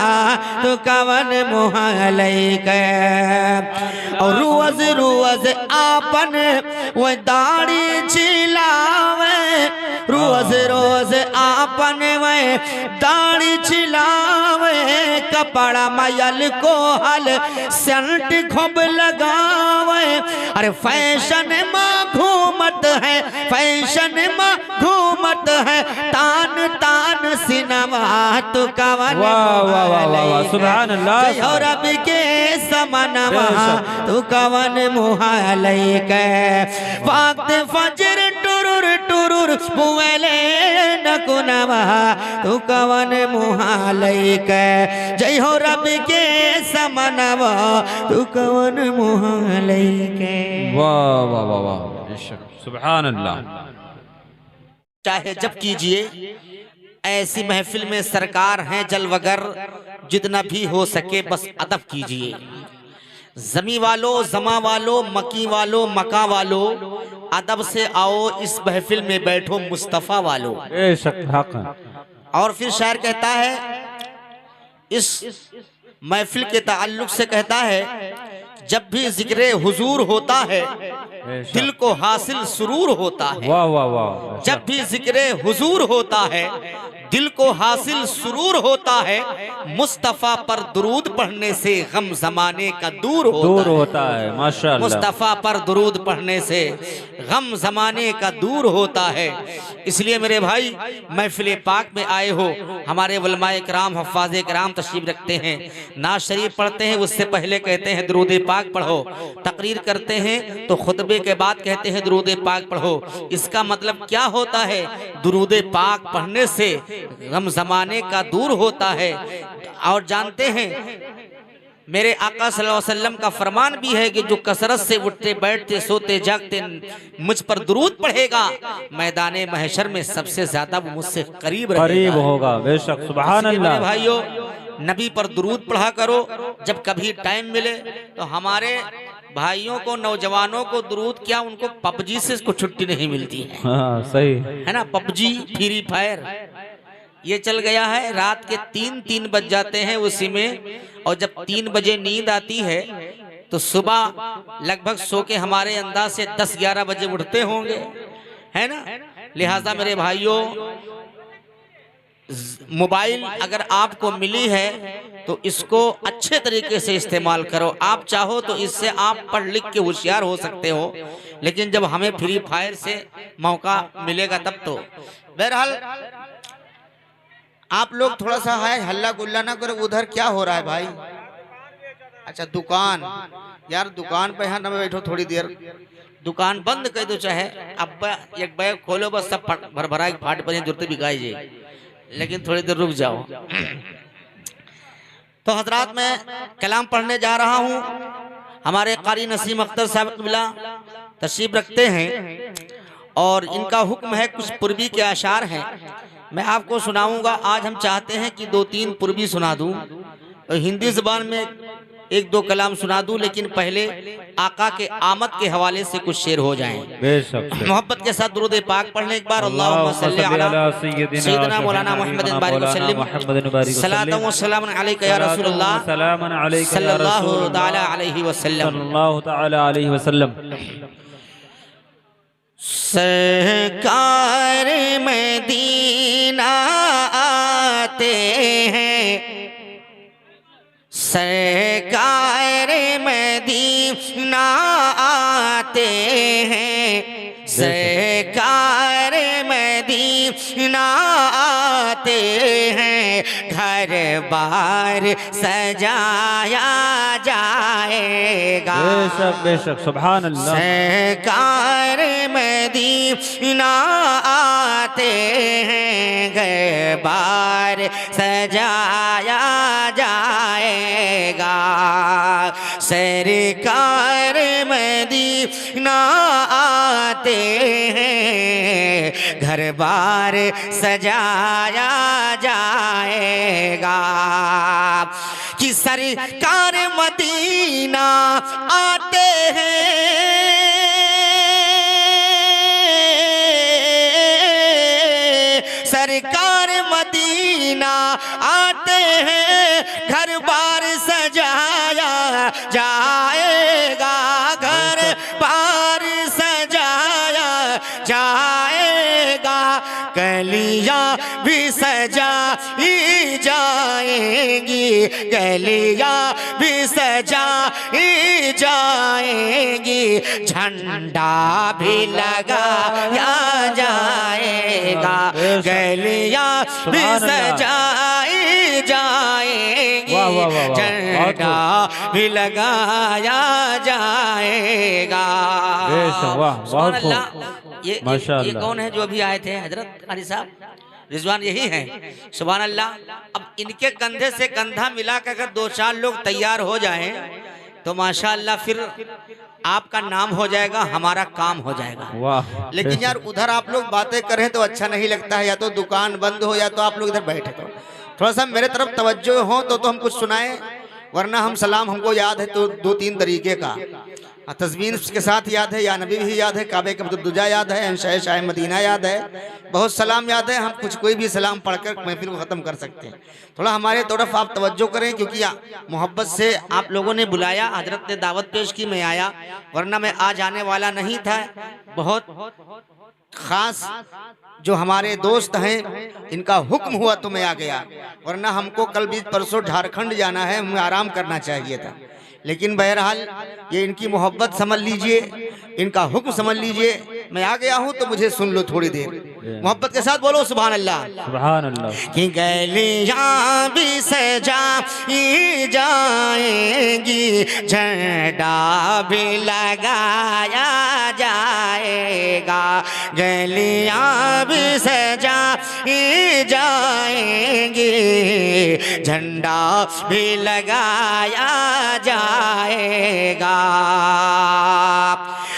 तू कवन मुहा लैके। और रोज रोज आपन वो दाढ़ी छिलावे, रोज रोज आपन वे दाढ़ी छिलावे। कपड़ा मयल को हल सेंट खूब लगावे। अरे फैशन में घूमत है, फैशन में घूमत है, तान तान सिनवा तू कवन मुहा लैके।
सुभान अल्लाह।
जय हो रब के समनवा तू कवन मुहा लैके। वक्त फजर टुरुर टुरुर बुवले नकुनवा तू कवन मुहा लैके। जय हो रब के समनवा तू कवन मुहा लैके।
वाह वाह वाह वाह, सुभान अल्लाह।
चाहे जब कीजिए ऐसी महफिल में सरकार हैं जलवगर, जितना भी हो सके बस अदब कीजिए। जमी वालों, जमा वालों, मकी वालों, मका वालों, अदब से आओ इस महफिल में बैठो मुस्तफ़ा वालों। और फिर शायर कहता है इस महफिल के ताल्लुक से, कहता है जब भी जिक्र हुजूर होता है दिल को हासिल सुरूर होता है।
वाह वाह वाह।
जब भी जिक्र हुजूर होता है दिल को हासिल सुरूर होता है। मुस्तफ़ा पर दुरूद पढ़ने से गम जमाने का दूर
होता है। माशाअल्लाह।
मुस्तफ़ा पर दुरूद पढ़ने से गम जमाने का दूर होता है। इसलिए मेरे भाई महफिल पाक में आए हो, हमारे उलमाए किराम हफ़ाज़े किराम तशरीफ रखते हैं, नाज़ शरीफ पढ़ते हैं, उससे पहले कहते हैं दुरूद पाक पढ़ो। तकरीर करते हैं तो खुतबे के बाद कहते हैं दुरूद पाक पढ़ो। इसका मतलब क्या होता है? दुरूद पाक पढ़ने से गम जमाने का दूर होता है। और जानते हैं मेरे आका सल्लल्लाहु अलैहि वसल्लम का फरमान भी है कि जो कसरत से उठते बैठते सोते जागते मुझ पर दुरूद पढ़ेगा, मैदाने महशर में सबसे ज्यादा वो मुझसे करीब
होगा। बेशक, सुभान अल्लाह।
भाइयों, नबी पर दुरूद पढ़ा करो। जब कभी टाइम मिले तो हमारे भाइयों को, नौजवानों को दुरूद क्या, उनको पबजी से इसको छुट्टी नहीं मिलती है।
हाँ, सही
है ना। पबजी, फ्री फायर ये चल गया है। रात के 3 बज जाते हैं उसी में, और जब 3 बजे नींद आती है तो सुबह लगभग सो के हमारे अंदाज से 10-11 बजे उठते होंगे, है ना। लिहाजा मेरे भाइयों, मोबाइल अगर आपको मिली है तो इसको अच्छे तरीके से इस्तेमाल करो। आप चाहो तो इससे आप पढ़ लिख के होशियार हो सकते हो, लेकिन जब हमें फ्री फायर से मौका मिलेगा तब तो। बहरहाल आप लोग थोड़ा सा है हल्ला गुल्ला ना करो। उधर क्या हो रहा है भाई? अच्छा, दुकान। यार दुकान पे यहाँ ना बैठो थोड़ी देर, दुकान बंद कर दो। चाहे अब एक बैग खोलो, बस सब भर भरा फाट पर जरूरत बिकाई जाए, लेकिन थोड़ी देर रुक जाओ। तो हजरात, मैं कलाम पढ़ने जा रहा हूँ। हमारे कारी नसीम अख्तर साहब क़िबला तशरीफ रखते हैं और इनका हुक्म है, कुछ पूर्वी के अशार हैं, मैं आपको सुनाऊंगा। आज हम चाहते हैं कि 2-3 पूर्वी सुना दूं और हिंदी ज़बान में 1-2 कलाम सुना दूं, लेकिन पहले आका के आमद के हवाले से कुछ शेर हो जाएं। मोहब्बत के साथ दुरूद पाक पढ़ने एक बार। अल्लाहुम्मा सल्ली अला सय्यिदना मौलाना मुहम्मदिन बारिक वसल्लम, सलातु व सलाम अलैका या रसूलल्लाह सल्लल्लाहु तआला अलैहि वसल्लम। सरकार मदीना आते हैं, सरकार मदीना आते हैं, सरकार मदीना आते हैं, घर बार सजाया जाएगा।
बेशक बेशक, सुभान अल्लाह।
सरकार मदीना आते हैं, घर बार सजाया जाएगा। सरकार मदीना आते हैं, घर बार सजाया जाएगा। कि सरकार मदीना आते हैं, सरकार मदीना आते हैं, घर बार सजाया जाएगा, घर बार सजाया जाएगा, गलियां भी सजाई जाएंगी, गलियां भी सजाई जाएंगी, झंडा भी लगाया जाएगा, गलियां भी सजाई जाएंगी, झंडा भी लगाया जाएगा। सुभान अल्लाह। ये कौन है जो अभी आए थे हजरत कारी साहब? रिजवान यही है। सुभान अल्लाह। अब इनके कंधे से कंधा मिला कर अगर 2-4 लोग तैयार हो जाएं तो माशाअल्लाह फिर आपका नाम हो जाएगा, हमारा काम हो जाएगा।
वाह।
लेकिन यार उधर आप लोग बातें करें तो अच्छा नहीं लगता है, या तो दुकान बंद हो या तो आप लोग इधर बैठे, तो थोड़ा सा मेरे तरफ तवज्जो हो तो हम कुछ सुनाएं, वरना हम सलाम हमको याद है तो 2-3 तरीके का, तस्बीह के साथ याद है, या नबी भी याद है, काबे का दुजा याद है, शाह मदीना याद है, बहुत सलाम याद है। हम कुछ कोई भी सलाम पढ़कर महफिल को ख़त्म कर सकते हैं। थोड़ा हमारे तरफ आप तवज्जो करें, क्योंकि मोहब्बत से आप लोगों ने बुलाया, हजरत ने दावत पेश की, मैं आया, वरना मैं आज आने वाला नहीं था। बहुत खास जो हमारे दोस्त हैं इनका हुक्म हुआ तो मैं आ गया, वरना हमको कल 20 परसों झारखंड जाना है, हमें आराम करना चाहिए था। लेकिन बहरहाल ये इनकी मोहब्बत समझ लीजिए, इनका हुक्म समझ लीजिए, मैं आ गया हूँ तो मुझे सुन लो थोड़ी देर, मोहब्बत के साथ बोलो सुभान अल्लाह।
सुभान अल्लाह।
कि गलियां भी सजाई जाएंगी, झंडा भी लगाया जाएगा, गलियां भी सजाई जाएंगी, झंडा भी लगाया जाएगा।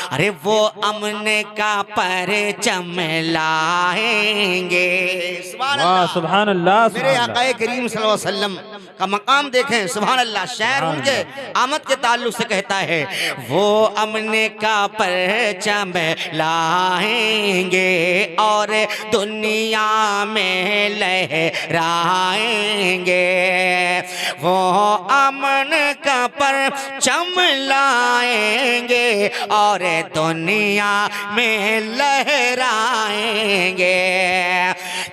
अरे वो अमन का परचम लाएंगे।
सुभान अल्लाह।
मेरे आकाए करीम सल्लल्लाहु अलैहि वसल्लम का मकाम देखें, सुभान अल्लाह। शायर उनके आमद के ताल्लुक से कहता है, वो अमन का परचम लाएंगे और दुनिया में लहराएंगे, वो अमन का परचम लाएंगे और दुनिया में लहराएंगे,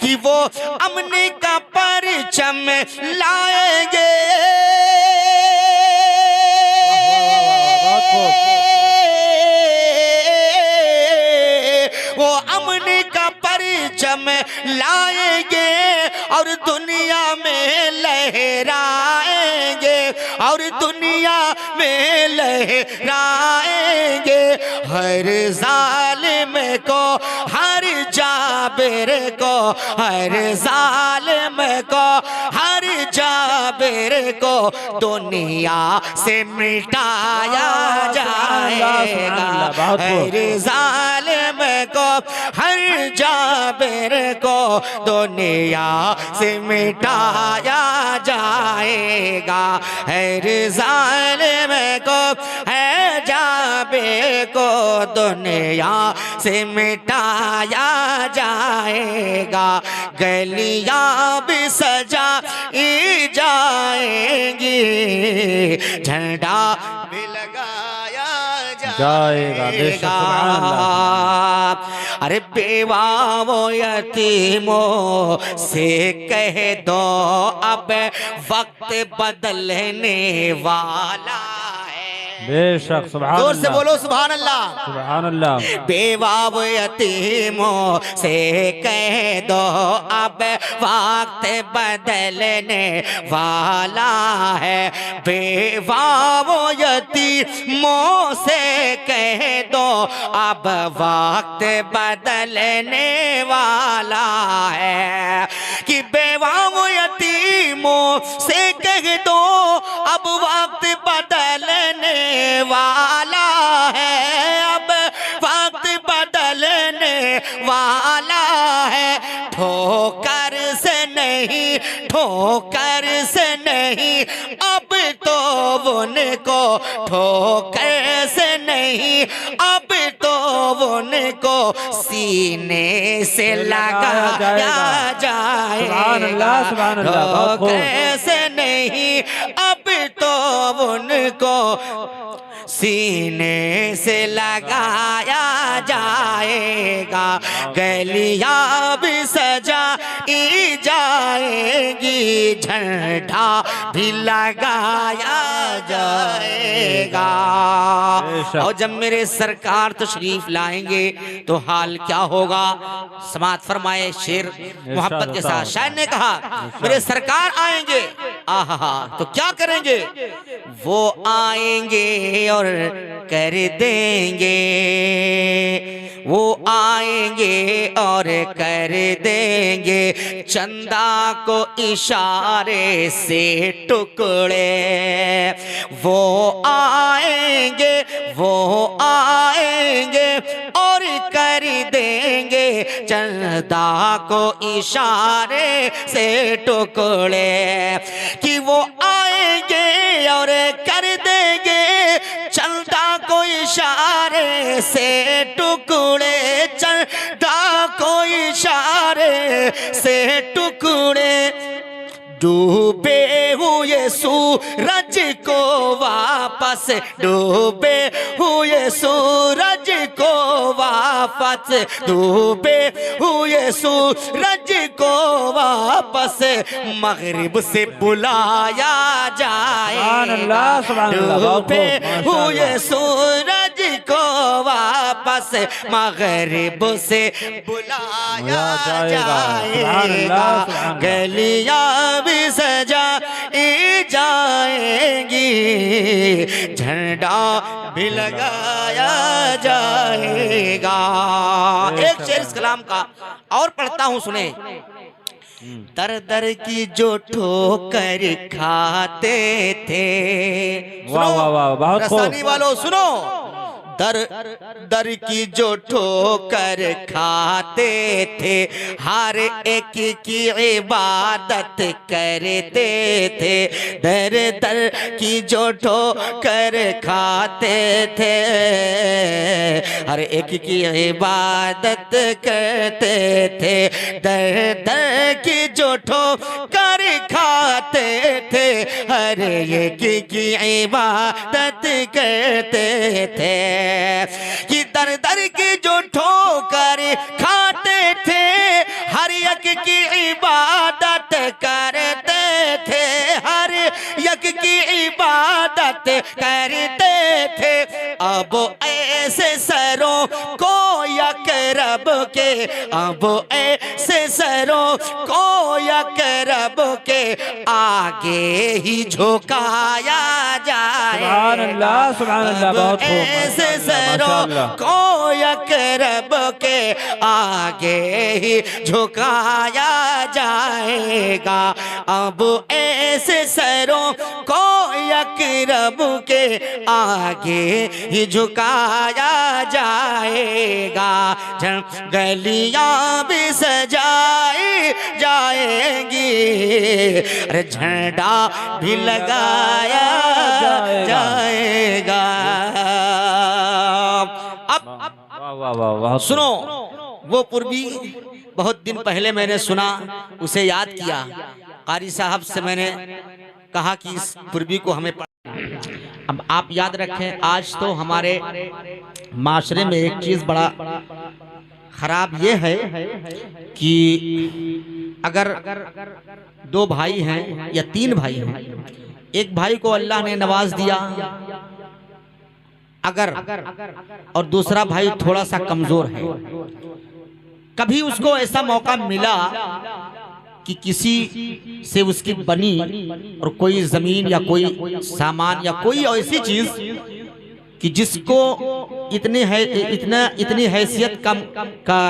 कि वो अमन का परचम लाएंगे, वो अमन का परचम लाएंगे और दुनिया में लहराएंगे, और दुनिया में लहराएंगे, हर जालिम को, हर जाबिर को, हर जालिम को, हर जाबिर को दुनिया से मिटाया जाएगा, हर जालिम को, हर जाबिर को दुनिया से मिटाया जाएगा, हर जालिम को, है जाबे को दुनिया से मिटाया जाएगा, गलियां भी सजाई जाएंगी, झंडा भी लगाया जाएगा। अरे बेवा वो यतीमों से कह दो अब वक्त बदलने वाला है।
बेशक। सुभान
जोर से बोलो सुभान अल्लाह।
सुभान अल्लाह।
बेवा वो यतीमों से कह दो अब वक्त बदलने वाला है, बेवा वो यतीमों से कह दो अब वक्त बदलने वाला है, कि बेवा वो यतीमों से कह दो अब वक्त बदलने वाला है, अब वक्त बदलने वाला है, ठोकर से नहीं, ठोकर से नहीं, अब उनको ठोकर से नहीं, अब तो उनको सीने से लगाया जाएगा। ठोकर से नहीं, अब तो उनको सीने से लगाया जाएगा। गलियां भी सजाई जाएगी, झंडा भी लगाया जाएगा। और जब मेरे सरकार तशरीफ लाएंगे तो हाल क्या होगा? समाअत फरमाए शेर मोहब्बत के साथ। शायर ने कहा मेरे सरकार आएंगे, आहा तो क्या करेंगे? वो आएंगे और कर देंगे, वो आएंगे और कर देंगे चंदा को इशारे से टुकड़े। वो आएंगे, वो आएंगे और कर देंगे चंदा को इशारे से टुकड़े। कि वो आएंगे और कर देंगे चंदा को इशारे से टुकड़े, चंदा को इशारे से टुकड़े। डूबे हुए सूरज को वापस, डूबे हुए सूरज को वापस, डूबे हुए सूरज को वापस मगरिब से बुलाया जाएगा। डूबे हुए सूरज को वापस मगरिब से बुलाया जाएगा। गलियां सजाई जाएंगी, झंडा भी लगाया जाएगा। एक शेर इस कलाम का और पढ़ता हूं, सुने। दर दर की जो ठोकर खाते थे, सुनो रसानी वालों सुनो। दर दर की जो ठोकर खाते थे, हर एक की इबादत करते थे। दर दर की जो ठोकर खाते थे, हर एक की इबादत करते थे। दर दर की जो ठोकर खाते थे, हर एक की इबादत करते थे। कि दर दर की जो ठोकर खाते थे, हर एक की इबादत करते थे, हर एक की इबादत करते थे। अब ऐसे सरों को यकरब के, अब ऐसे सरों को यकरब के आगे ही झुकाया जाएगा। अब ऐसे सरों को यकरब के आगे ही झुकाया जाएगा। अब ऐसे सरों को यकरब के आगे ही झुकाया जाएगा। गलियां भी सजाई जाएंगी, अरे झंडा भी लगाया जाएगा। अब सुनो, वो पूर्वी बहुत दिन पहले मैंने सुना, उसे याद किया। कारी साहब से मैंने कहा कि इस पूर्वी को हमें अब आप याद रखें। आज तो हमारे माशरे में एक चीज बड़ा खराब ये है कि अगर दो भाई हैं या तीन भाई हैं, एक भाई को अल्लाह ने नवाज दिया अगर, और दूसरा भाई थोड़ा सा कमजोर है, कभी उसको ऐसा मौका मिला कि किसी से उसकी बनी और कोई जमीन या कोई सामान या कोई ऐसी चीज कि जिसको इतनी हैसियत कम का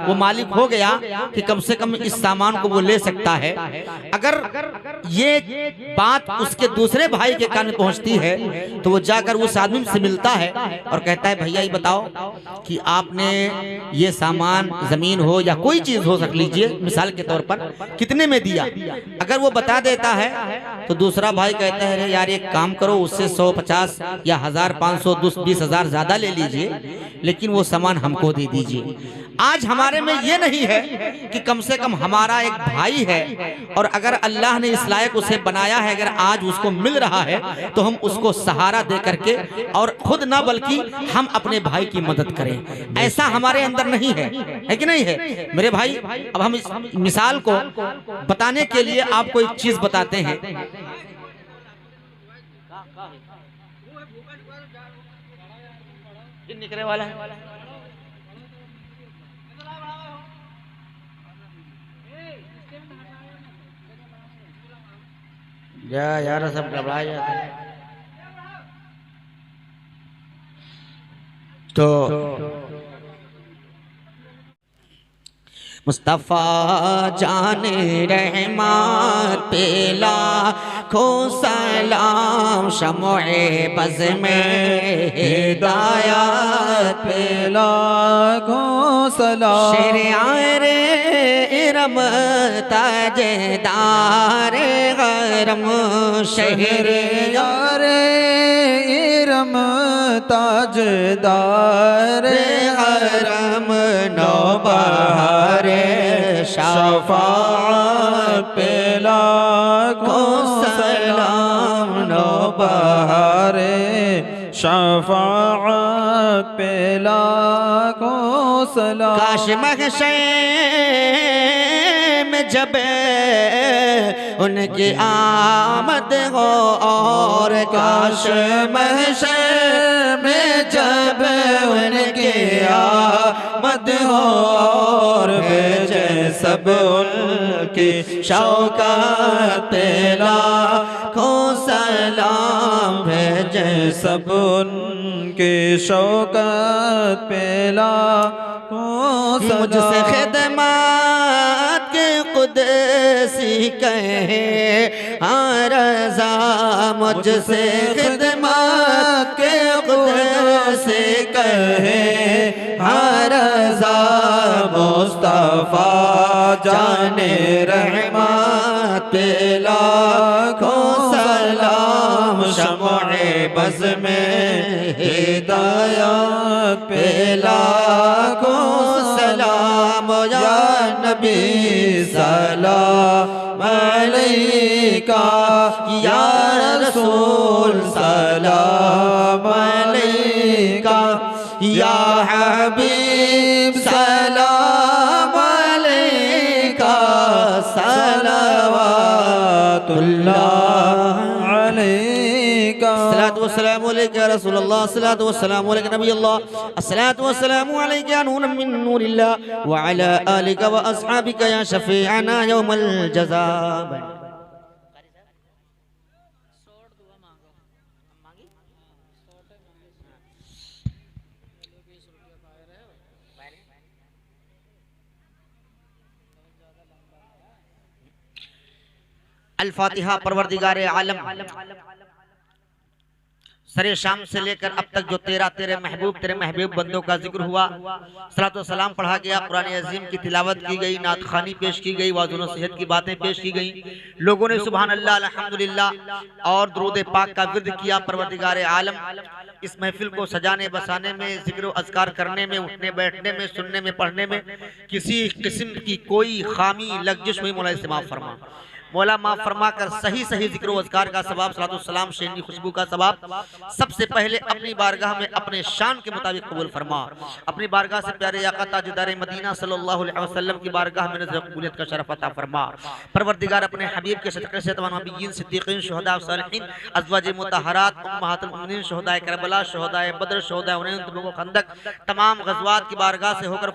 वो मालिक हो गया कि कम से कम इस सामान को वो ले सकता है। अगर ये बात उसके दूसरे भाई के कान में पहुंचती है तो वो जाकर उस आदमी से मिलता है और कहता है भैया ये बताओ कि आपने ये सामान जमीन हो या कोई चीज हो सक लीजिए मिसाल के तौर पर कितने में दिया। अगर वो बता देता है तो दूसरा भाई कहता है यार एक काम करो उससे 150 या 1500 20,000 ज्यादा ले लीजिए लेकिन वो सामान हमको दे दीजिए। आज हमारे में ये नहीं है कि कम से कम हमारा एक भाई है और अगर अल्लाह ने इस लायक उसे बनाया है, अगर आज उसको मिल रहा है तो हम उसको सहारा दे करके और खुद ना बल्कि हम अपने भाई की मदद करें। ऐसा हमारे अंदर नहीं है कि नहीं है मेरे भाई। अब हम इस मिसाल को बताने के लिए आपको एक चीज बताते हैं। निकले वाला है यार सब घबरा जाते हैं। तो मुस्तफ़ा जाने रहमत पे लाखों सलाम, शमोए बज़ में हिदायत पे
लाखों सलाम।
शेर आरे इरम ताजदार गरम, शहर
यारे इरम ताजदार
गरम, नौबहार शफाअत पे लाखों सलाम,
नौबहार शफाअत पे लाखों सलाम।
काश महशर में जब उनकी आमद हो और काश महशर में जब उनकी आमद हो और भेजे सब उनकी शौकत पे लाखों सलाम, भेजे
सब उनकी शौकत पे लाखों सलाम।
मुझसे खिदमत के कुदसी कहे रज़ा, मुझसे खिदमत के कुदसी कहे रज़ा, मुस्तफ़ा जाने रहमत पे लाखों सलाम, शमोए बज़ में हिदायत पे लाखों सलाम। या नबी सलाम अलैका, या रसूल सलाम अलैका, या हबीब सलाम अलैका, सलवातुल्लाह अलैका। अस्सलातु वस्सलामु अलैका या रसूलल्लाह, अस्सलातु वस्सलामु अलैका नबीयल्लाह, अस्सलातु वस्सलामु अलैका या नूरन मिन नूरिल्लाह व अला आलिका व अस्हाबिका या शफीअना यौमल जज़ा। अल-फातिहा। परवरदिगारे आलम सरे शाम से लेकर अब तक जो तेरे महबूब बंदों का जिक्र हुआ, सलातो सलाम पढ़ा गया, कुरान अजीम की तिलावत की गई, नात खानी पेश की गई, वाज़ुन सेहत की बातें पेश की गई, लोगों ने सुभान अल्लाह अल्हम्दुलिल्लाह और दुरूद पाक का विर्द किया। परवरदिगारे आलम इस महफिल को सजाने बसाने में, जिक्र अज़कार करने में, उठने बैठने में, सुनने में, पढ़ने में किसी किस्म की कोई खामी लग्जिश हुई मौला से माफ़ फरमा। मौला माफ़ फरमा कर सही सही जिक्र अज़कार का सवाब, सलातो सलाम शेनी खुशबू का सवाब सबसे पहले अपनी बारगाह में अपने शान के मुताबिक कबूल फरमा। अपनी बारगाह से प्यारे आका ताजदार मदीना सल्लल्लाहु अलैहि वसल्लम की बारगाह में नज़र कबूलियत का शरफ अता फरमा। परवरदिगार अपने हबीब के सदक़े से तमाम नबिय्यीन, सिद्दीक़ीन, शुहदा, सालिहीन, अज़वाज मुतहहरात, उम्महातुल मोमिनीन, शुहदाए करबला, शुहदाए बद्र, शुहदाए हुनैन, तबूक, खंदक, तमाम ग़ज़वात की बारगाह से होकर